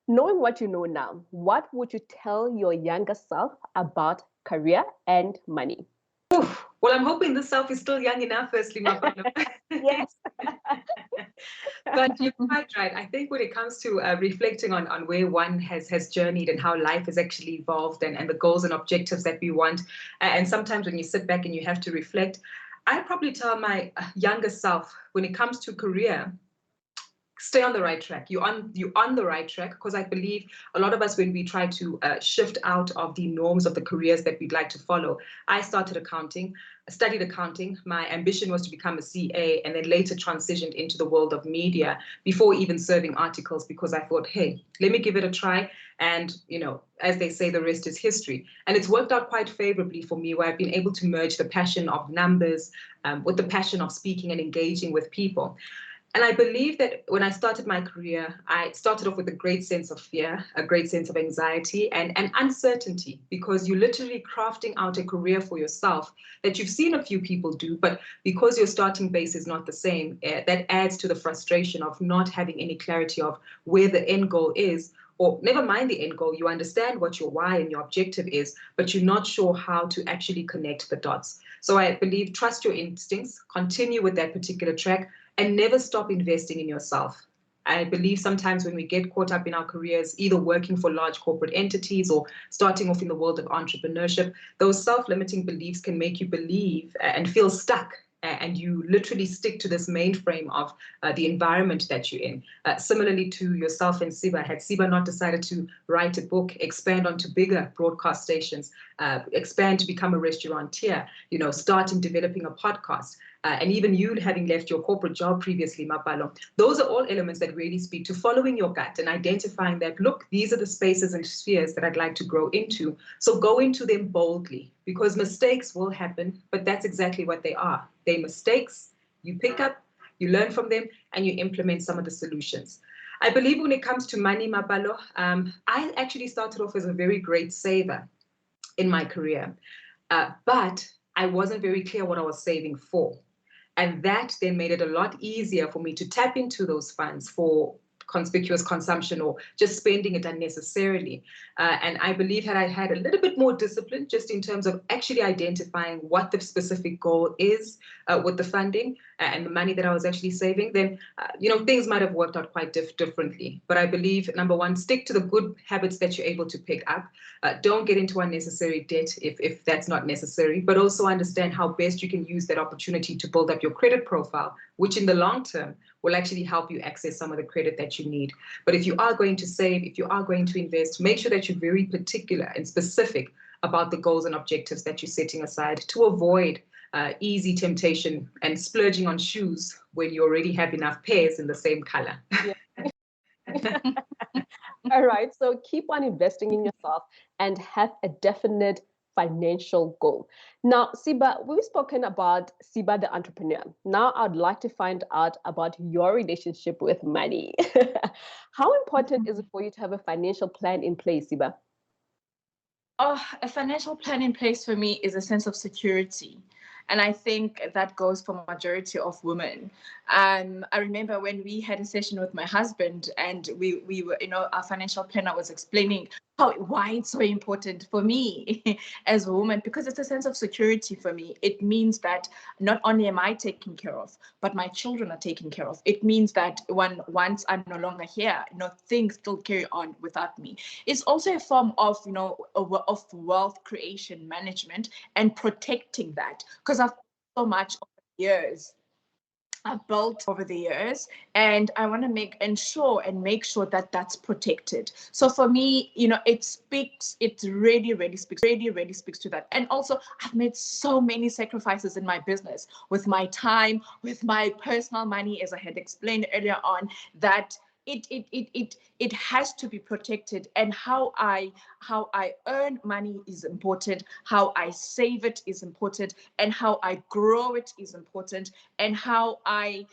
knowing what you know now, what would you tell your younger self about career and money? Oof. Well, I'm hoping this self is still young enough, firstly, Mapalo. Yes. But you're quite right. I think when it comes to reflecting on where one has journeyed and how life has actually evolved, and the goals and objectives that we want, and sometimes when you sit back and you have to reflect, I'd probably tell my younger self, when it comes to career, stay on the right track. You're on the right track, because I believe a lot of us, when we try to shift out of the norms of the careers that we'd like to follow. I studied accounting. My ambition was to become a CA, and then later transitioned into the world of media before even serving articles, because I thought, hey, let me give it a try. And, you know, as they say, the rest is history. And it's worked out quite favorably for me, where I've been able to merge the passion of numbers with the passion of speaking and engaging with people. And I believe that when I started my career, I started off with a great sense of fear, a great sense of anxiety and uncertainty, because you're literally crafting out a career for yourself that you've seen a few people do, but because your starting base is not the same, that adds to the frustration of not having any clarity of where the end goal is. Or never mind the end goal, you understand what your why and your objective is, but you're not sure how to actually connect the dots. So I believe, trust your instincts, continue with that particular track, and never stop investing in yourself. I believe sometimes when we get caught up in our careers, either working for large corporate entities or starting off in the world of entrepreneurship, those self-limiting beliefs can make you believe and feel stuck. And you literally stick to this mainframe of the environment that you're in. Similarly to yourself and Siba, had Siba not decided to write a book, expand onto bigger broadcast stations, expand to become a restaurateur, you know, start in developing a podcast, and even you having left your corporate job previously, Mapalo, those are all elements that really speak to following your gut and identifying that, look, these are the spaces and spheres that I'd like to grow into. So go into them boldly, because mistakes will happen, but that's exactly what they are. They're mistakes. You pick up, you learn from them, and you implement some of the solutions. I believe when it comes to money, Mapalo, I actually started off as a very great saver in my career, but I wasn't very clear what I was saving for. And that then made it a lot easier for me to tap into those funds for conspicuous consumption or just spending it unnecessarily. And I believe had I had a little bit more discipline just in terms of actually identifying what the specific goal is with the funding and the money that I was actually saving, then things might have worked out quite differently. But I believe, number one, stick to the good habits that you're able to pick up. Don't get into unnecessary debt if that's not necessary, but also understand how best you can use that opportunity to build up your credit profile, which in the long term will actually help you access some of the credit that you need. But if you are going to save, if you are going to invest, make sure that you're very particular and specific about the goals and objectives that you're setting aside to avoid easy temptation and splurging on shoes when you already have enough pairs in the same color. All right, so keep on investing in yourself and have a definite financial goal. Now, Siba, we've spoken about Siba the entrepreneur. Now, I'd like to find out about your relationship with money. How important is it for you to have a financial plan in place, Siba? Oh, a financial plan in place for me is a sense of security. And I think that goes for majority of women. I remember when we had a session with my husband and we were, our financial planner was explaining why it's so important for me as a woman, because it's a sense of security for me. It means that not only am I taken care of, but my children are taken care of. It means that once I'm no longer here, things still carry on without me. It's also a form of, of wealth creation management and protecting that, because I've so much over the years. I've built over the years, and I want to make sure that that's protected. So for me, it really speaks to that. And also, I've made so many sacrifices in my business with my time, with my personal money, as I had explained earlier on, that it has to be protected. And how I earn money is important, how I save it is important, and how I grow it is important, and how I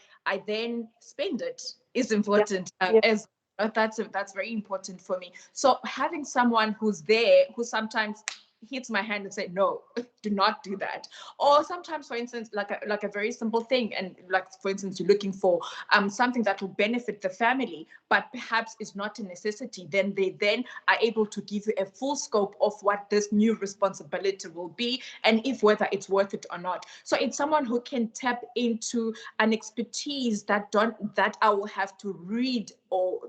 then spend it is important. As that's very important for me. So having someone who's there, who sometimes hits my hand and say, no, do not do that. Or sometimes, for instance, like a very simple thing, and like, for instance, you're looking for something that will benefit the family, but perhaps is not a necessity, then they are able to give you a full scope of what this new responsibility will be, and if whether it's worth it or not. So it's someone who can tap into an expertise that I will have to read, or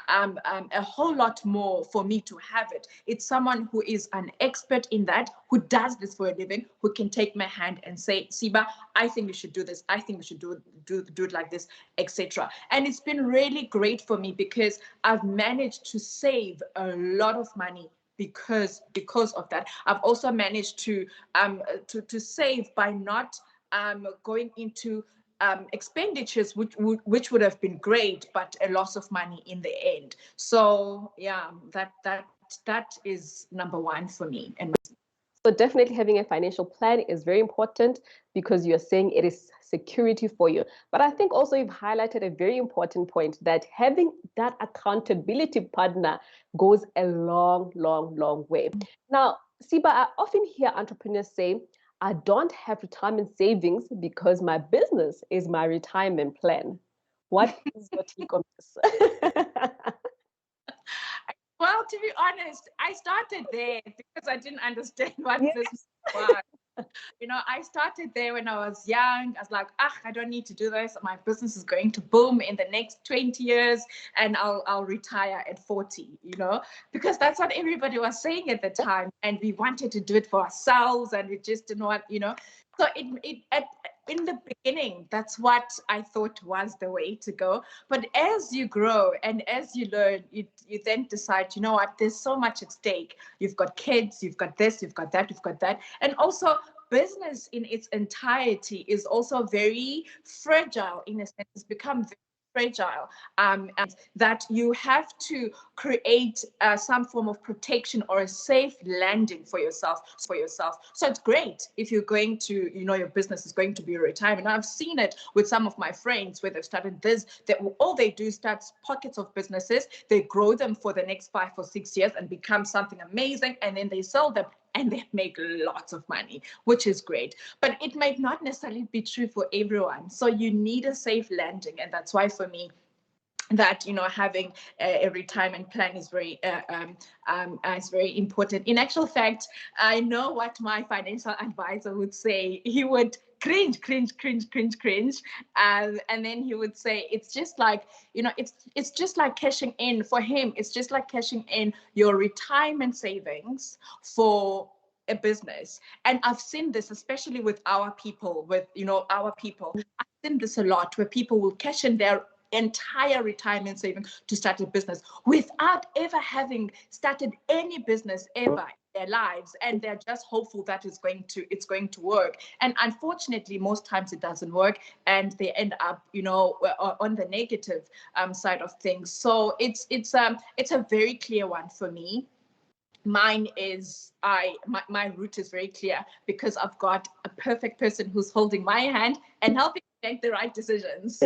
a whole lot more for me to have it. It's someone who is an expert in that, who does this for a living, who can take my hand and say, Siba, I think you should do this. I think we should do it like this, etc. And it's been really great for me, because I've managed to save a lot of money because of that. I've also managed to save by not going into expenditures which would have been great, but a loss of money in the end. So yeah, that is number one for me. And so definitely having a financial plan is very important, because you're saying it is security for you. But I think also you've highlighted a very important point, that having that accountability partner goes a long, long, long way. Now, Siba, I often hear entrepreneurs say, I don't have retirement savings because my business is my retirement plan. What is your take on this? well, to be honest, I started there because I didn't understand what business was. I started there when I was young. I was like, I don't need to do this. My business is going to boom in the next 20 years, and I'll retire at 40, because that's what everybody was saying at the time. And we wanted to do it for ourselves, and we just didn't want, So in the beginning, that's what I thought was the way to go. But as you grow and as you learn, you then decide, you know what, there's so much at stake. You've got kids, you've got this, you've got that, you've got that. And also, business in its entirety is also very fragile in a sense. It's become very fragile, and that you have to create some form of protection or a safe landing for yourself. So it's great if you're going to, your business is going to be a retirement. I've seen it with some of my friends where they've started this, that all they do is start pockets of businesses, they grow them for the next 5 or 6 years and become something amazing, and then they sell them and they make lots of money, which is great. But it might not necessarily be true for everyone. So you need a safe landing. And that's why for me, that having a retirement plan is very important. In actual fact, I know what my financial advisor would say. He would cringe, and then he would say, it's just like, it's just like cashing in for him. It's just like cashing in your retirement savings for a business. And I've seen this, especially with our people, I've seen this a lot, where people will cash in their entire retirement savings to start a business without ever having started any business ever in their lives, and they're just hopeful that it's going to work. And unfortunately, most times it doesn't work, and they end up on the negative side of things. So it's a very clear one for me, mine is my route is very clear because I've got a perfect person who's holding my hand and helping me make the right decisions.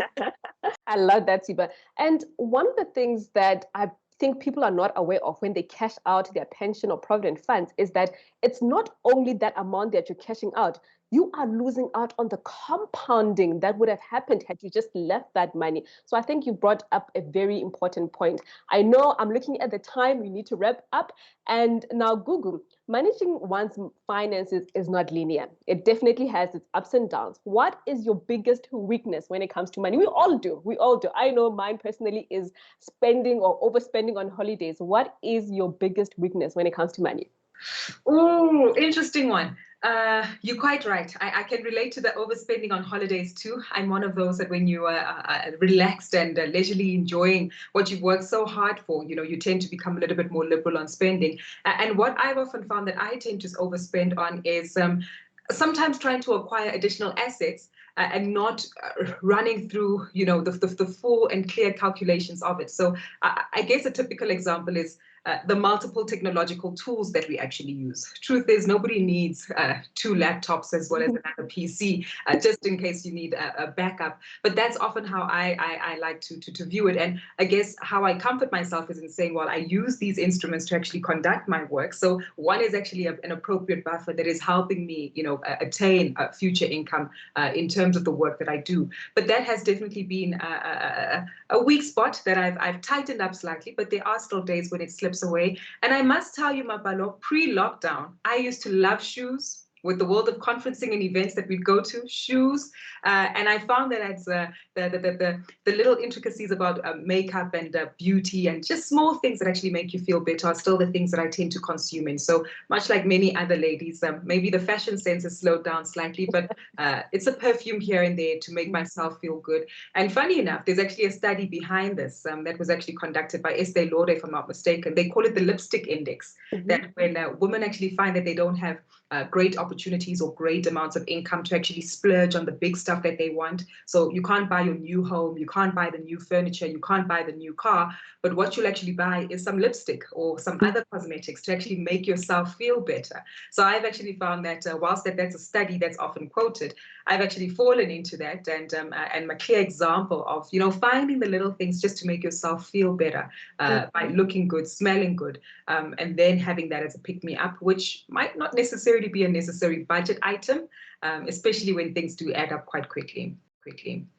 I love that, Siba. And one of the things that I think people are not aware of when they cash out their pension or provident funds is that it's not only that amount that you're cashing out, you are losing out on the compounding that would have happened had you just left that money. So I think you brought up a very important point. I know I'm looking at the time, we need to wrap up. And now, Gugu, managing one's finances is not linear. It definitely has its ups and downs. What is your biggest weakness when it comes to money? We all do. We all do. I know mine personally is spending or overspending on holidays. What is your biggest weakness when it comes to money? Oh, interesting one. You're quite right. I can relate to the overspending on holidays too. I'm one of those that when you are relaxed and leisurely enjoying what you've worked so hard for, you tend to become a little bit more liberal on spending. And what I've often found that I tend to overspend on is sometimes trying to acquire additional assets and not running through, the full and clear calculations of it. So I guess a typical example is the multiple technological tools that we actually use. Truth is, nobody needs 2 laptops as well as another PC, just in case you need a backup. But that's often how I like to view it. And I guess how I comfort myself is in saying, well, I use these instruments to actually conduct my work. So one is actually an appropriate buffer that is helping me, attain future income in terms of the work that I do. But that has definitely been a weak spot that I've tightened up slightly, but there are still days when it slips away. And I must tell you, Mapalo, pre-lockdown, I used to love shoes. With the world of conferencing and events that we'd go to, shoes, and I found that it's the little intricacies about makeup and beauty and just small things that actually make you feel better are still the things that I tend to consume in. So much like many other ladies, maybe the fashion sense has slowed down slightly, but it's a perfume here and there to make myself feel good. And funny enough, there's actually a study behind this that was actually conducted by Estee Lauder, if I'm not mistaken. They call it the lipstick index. That when women actually find that they don't have great opportunities or great amounts of income to actually splurge on the big stuff that they want. So you can't buy your new home, you can't buy the new furniture, you can't buy the new car, but what you'll actually buy is some lipstick or some other cosmetics to actually make yourself feel better. So I've actually found that whilst that's a study that's often quoted, I've actually fallen into that, and a clear example of finding the little things just to make yourself feel better by looking good, smelling good, and then having that as a pick-me-up, which might not necessarily be a necessary budget item, especially when things do add up quite quickly.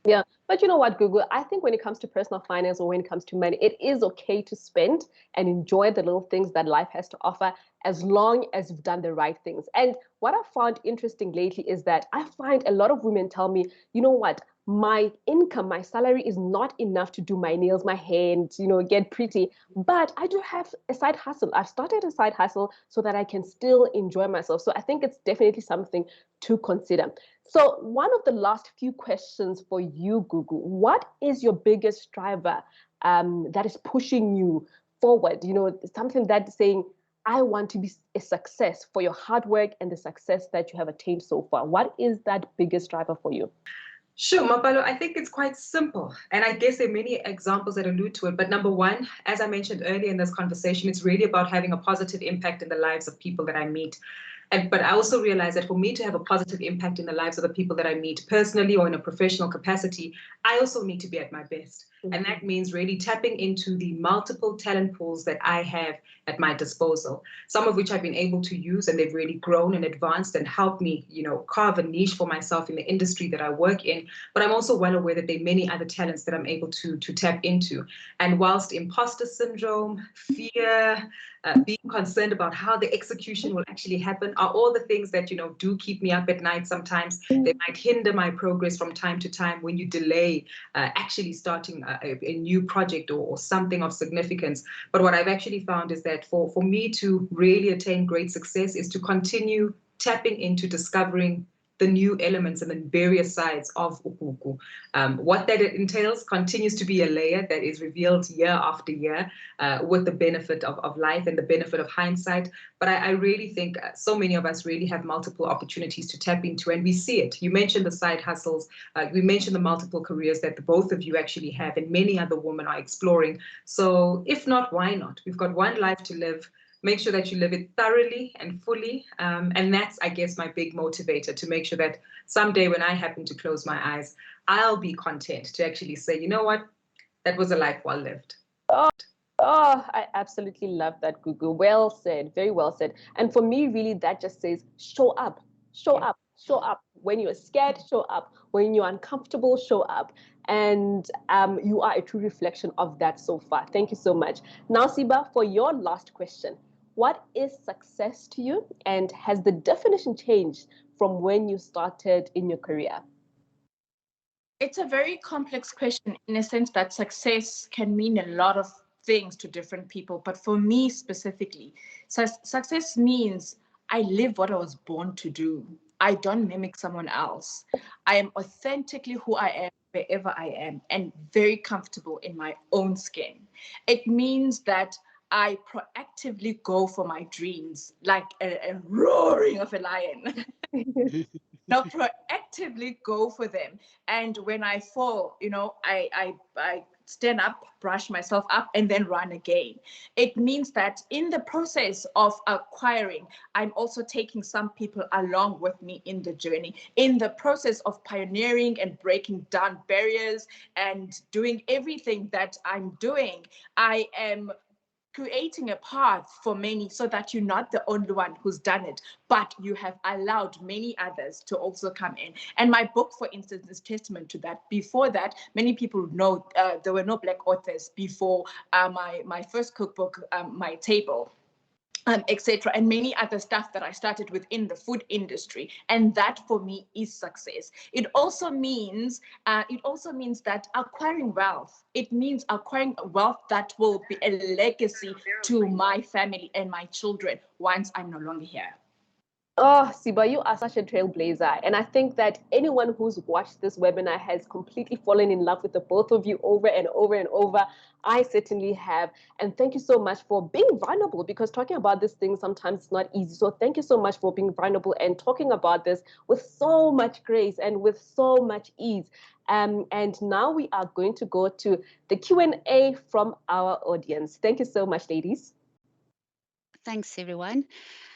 Yeah, but you know what, Google, I think when it comes to personal finance or when it comes to money, it is okay to spend and enjoy the little things that life has to offer as long as you've done the right things. And what I found interesting lately is that I find a lot of women tell me, you know what, my income, my salary is not enough to do my nails, my hair, and, get pretty. But I do have a side hustle. I've started a side hustle so that I can still enjoy myself. So I think it's definitely something to consider. So one of the last few questions for you, Gugu, what is your biggest driver that is pushing you forward? Something that's saying, I want to be a success for your hard work and the success that you have attained so far. What is that biggest driver for you? Sure, Mapalo, I think it's quite simple. And I guess there are many examples that allude to it. But number one, as I mentioned earlier in this conversation, it's really about having a positive impact in the lives of people that I meet. But I also realize that for me to have a positive impact in the lives of the people that I meet personally or in a professional capacity, I also need to be at my best. And that means really tapping into the multiple talent pools that I have at my disposal, some of which I've been able to use, and they've really grown and advanced and helped me, carve a niche for myself in the industry that I work in. But I'm also well aware that there are many other talents that I'm able to tap into. And whilst imposter syndrome, fear, being concerned about how the execution will actually happen are all the things that, do keep me up at night sometimes. They might hinder my progress from time to time when you delay actually starting a new project or something of significance. But what I've actually found is that for me to really attain great success is to continue tapping into discovering the new elements and the various sides of Ukuku. What that entails continues to be a layer that is revealed year after year with the benefit of life and the benefit of hindsight. But I really think so many of us really have multiple opportunities to tap into, and we see it. You mentioned the side hustles. We mentioned the multiple careers that the both of you actually have, and many other women are exploring. So if not, why not? We've got one life to live. Make sure that you live it thoroughly and fully. And that's, I guess, my big motivator, to make sure that someday when I happen to close my eyes, I'll be content to actually say, you know what, that was a life well lived. Oh, I absolutely love that, Gugu. Well said, very well said. And for me, really, that just says show up, show up, show up. When you're scared, show up. When you're uncomfortable, show up. And you are a true reflection of that so far. Thank you so much. Now, Siba, for your last question, what is success to you? And has the definition changed from when you started in your career? It's a very complex question in a sense that success can mean a lot of things to different people. But for me specifically, success means I live what I was born to do. I don't mimic someone else. I am authentically who I am wherever I am, and very comfortable in my own skin. It means that I proactively go for my dreams like a roaring of a lion. Now proactively go for them. And when I fall, I stand up, brush myself up, and then run again. It means that in the process of acquiring, I'm also taking some people along with me in the journey. In the process of pioneering and breaking down barriers and doing everything that I'm doing, I am creating a path for many, so that you're not the only one who's done it, but you have allowed many others to also come in. And my book, for instance, is testament to that. Before that, many people know there were no Black authors before my first cookbook, My Table. Etc., and many other stuff that I started within the food industry, and that for me is success. It also means that acquiring wealth. It means acquiring wealth that will be a legacy to my family and my children once I'm no longer here. Oh, Siba, you are such a trailblazer. And I think that anyone who's watched this webinar has completely fallen in love with the both of you over and over and over. I certainly have. And thank you so much for being vulnerable, because talking about this thing sometimes is not easy. So thank you so much for being vulnerable and talking about this with so much grace and with so much ease. And now we are going to go to the Q&A from our audience. Thank you so much, ladies. Thanks, everyone.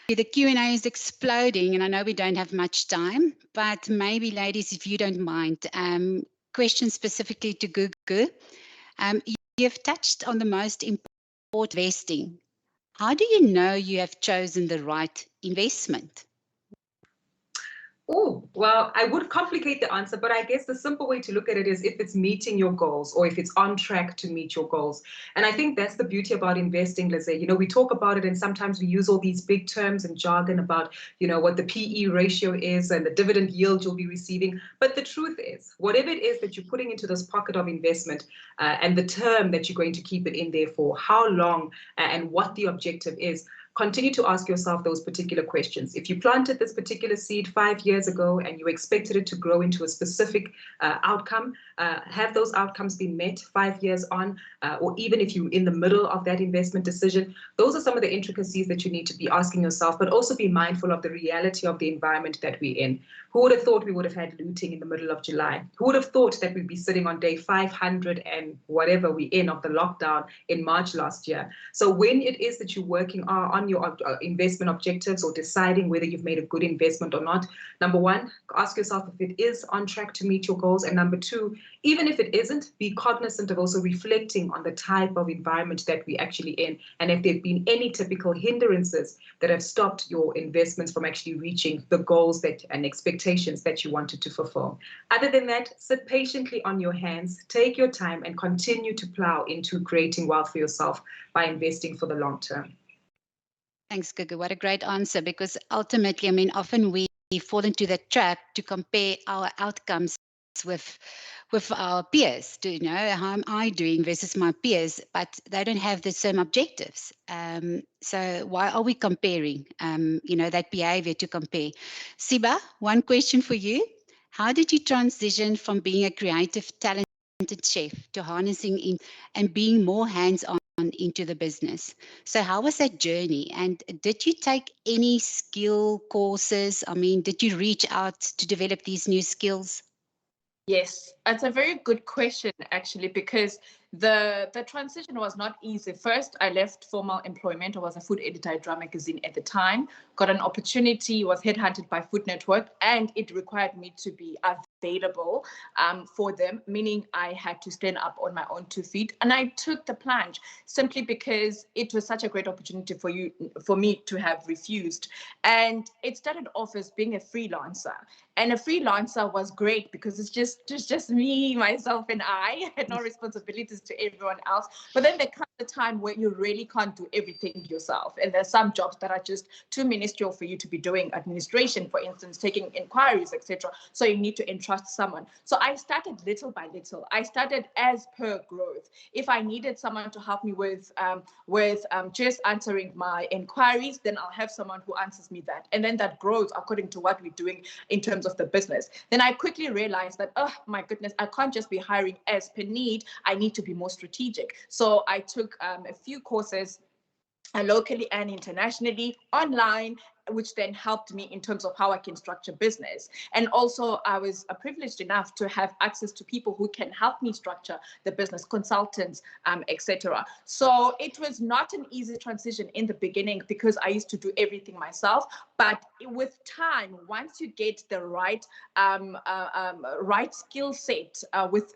The Q&A is exploding, and I know we don't have much time, but maybe, ladies, if you don't mind, questions specifically to Gugu. You have touched on the most important, investing. How do you know you have chosen the right investment? Oh, well, I would complicate the answer, but I guess the simple way to look at it is if it's meeting your goals, or if it's on track to meet your goals. And I think that's the beauty about investing, Lizzie. You know, we talk about it and sometimes we use all these big terms and jargon about, you know, what the PE ratio is and the dividend yield you'll be receiving. But the truth is, whatever it is that you're putting into this pocket of investment, and the term that you're going to keep it in there for, how long, and what the objective is, continue to ask yourself those particular questions. If you planted this particular seed 5 years ago and you expected it to grow into a specific outcome, have those outcomes been met 5 years on, or even if you're in the middle of that investment decision? Those are some of the intricacies that you need to be asking yourself, but also be mindful of the reality of the environment that we're in. Who would have thought we would have had looting in the middle of July? Who would have thought that we'd be sitting on day 500 and whatever we're in of the lockdown in March last year? So when it is that you're working on your investment objectives, or deciding whether you've made a good investment or not, number one, ask yourself if it is on track to meet your goals. And number two, even if it isn't, be cognizant of also reflecting on the type of environment that we're actually in, and if there've been any typical hindrances that have stopped your investments from actually reaching the goals that and expectations that you wanted to fulfill. Other than that, sit patiently on your hands, take your time, and continue to plow into creating wealth for yourself by investing for the long term. Thanks, Gugu. What a great answer, because ultimately, I mean, often we fall into that trap to compare our outcomes with our peers. To, you know, how am I doing versus my peers, but they don't have the same objectives. So why are we comparing, you know, that behavior to compare? Siba, one question for you. How did you transition from being a creative, talented chef to harnessing in and being more hands-on into the business? So how was that journey? And did you take any skill courses? I mean, did you reach out to develop these new skills? Yes, that's a very good question, actually, because The transition was not easy. First, I left formal employment. I was a food editor at Drum Magazine at the time, got an opportunity, was headhunted by Food Network, and it required me to be available for them, meaning I had to stand up on my own 2 feet. And I took the plunge simply because it was such a great opportunity for me to have refused. And it started off as being a freelancer. And a freelancer was great because it's just me, myself, and I had no responsibilities to everyone else. But then there comes a time where you really can't do everything yourself. And there's some jobs that are just too ministerial for you to be doing, administration, for instance, taking inquiries, etc. So you need to entrust someone. So I started little by little. I started as per growth. If I needed someone to help me with just answering my inquiries, then I'll have someone who answers me that. And then that grows according to what we're doing in terms of the business. Then I quickly realized that, oh my goodness, I can't just be hiring as per need. I need to be more strategic. So I took a few courses locally and internationally online, which then helped me in terms of how I can structure business. And also I was privileged enough to have access to people who can help me structure the business, consultants, etc. So it was not an easy transition in the beginning because I used to do everything myself. But with time, once you get the right right skill set with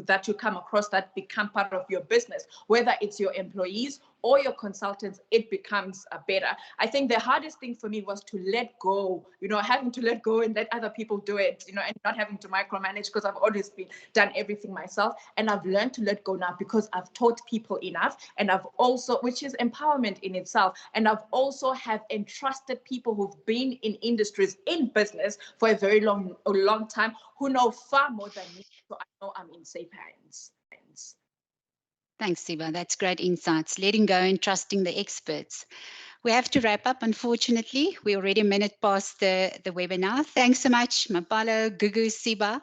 that you come across that become part of your business, whether it's your employees or your consultants, it becomes better. I think the hardest thing for me was to let go, having to let go and let other people do it, and not having to micromanage because I've always done everything myself. And I've learned to let go now because I've taught people enough, and I've also, which is empowerment in itself, and I've also have entrusted people who've been in industries, in business for a very long time, who know far more than me. So I know I'm in safe hands. Thanks, Siba. That's great insights. Letting go and trusting the experts. We have to wrap up, unfortunately. We're already a minute past the webinar. Thanks so much, Mapalo, Gugu, Siba.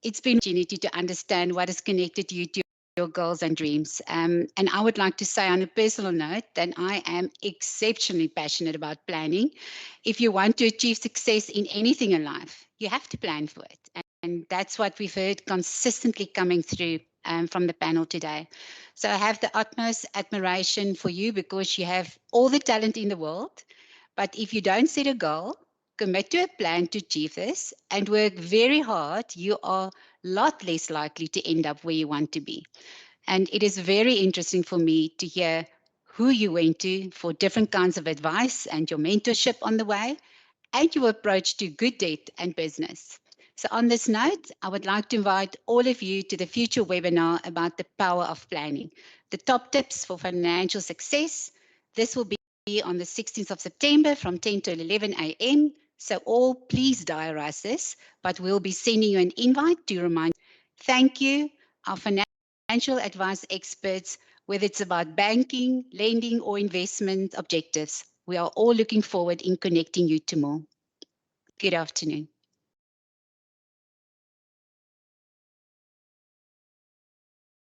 It's been an opportunity to understand what has connected you to your goals and dreams. And I would like to say on a personal note that I am exceptionally passionate about planning. If you want to achieve success in anything in life, you have to plan for it. And that's what we've heard consistently coming through from the panel today. So I have the utmost admiration for you because you have all the talent in the world. But if you don't set a goal, commit to a plan to achieve this, and work very hard, you are a lot less likely to end up where you want to be. And it is very interesting for me to hear who you went to for different kinds of advice and your mentorship on the way, and your approach to good debt and business. So on this note, I would like to invite all of you to the future webinar about the power of planning, the top tips for financial success. This will be on the 16th of September from 10 to 11 a.m. So all please diarize this, but we'll be sending you an invite to remind you. Thank you, our financial advice experts, whether it's about banking, lending, or investment objectives. We are all looking forward in connecting you to more. Good afternoon.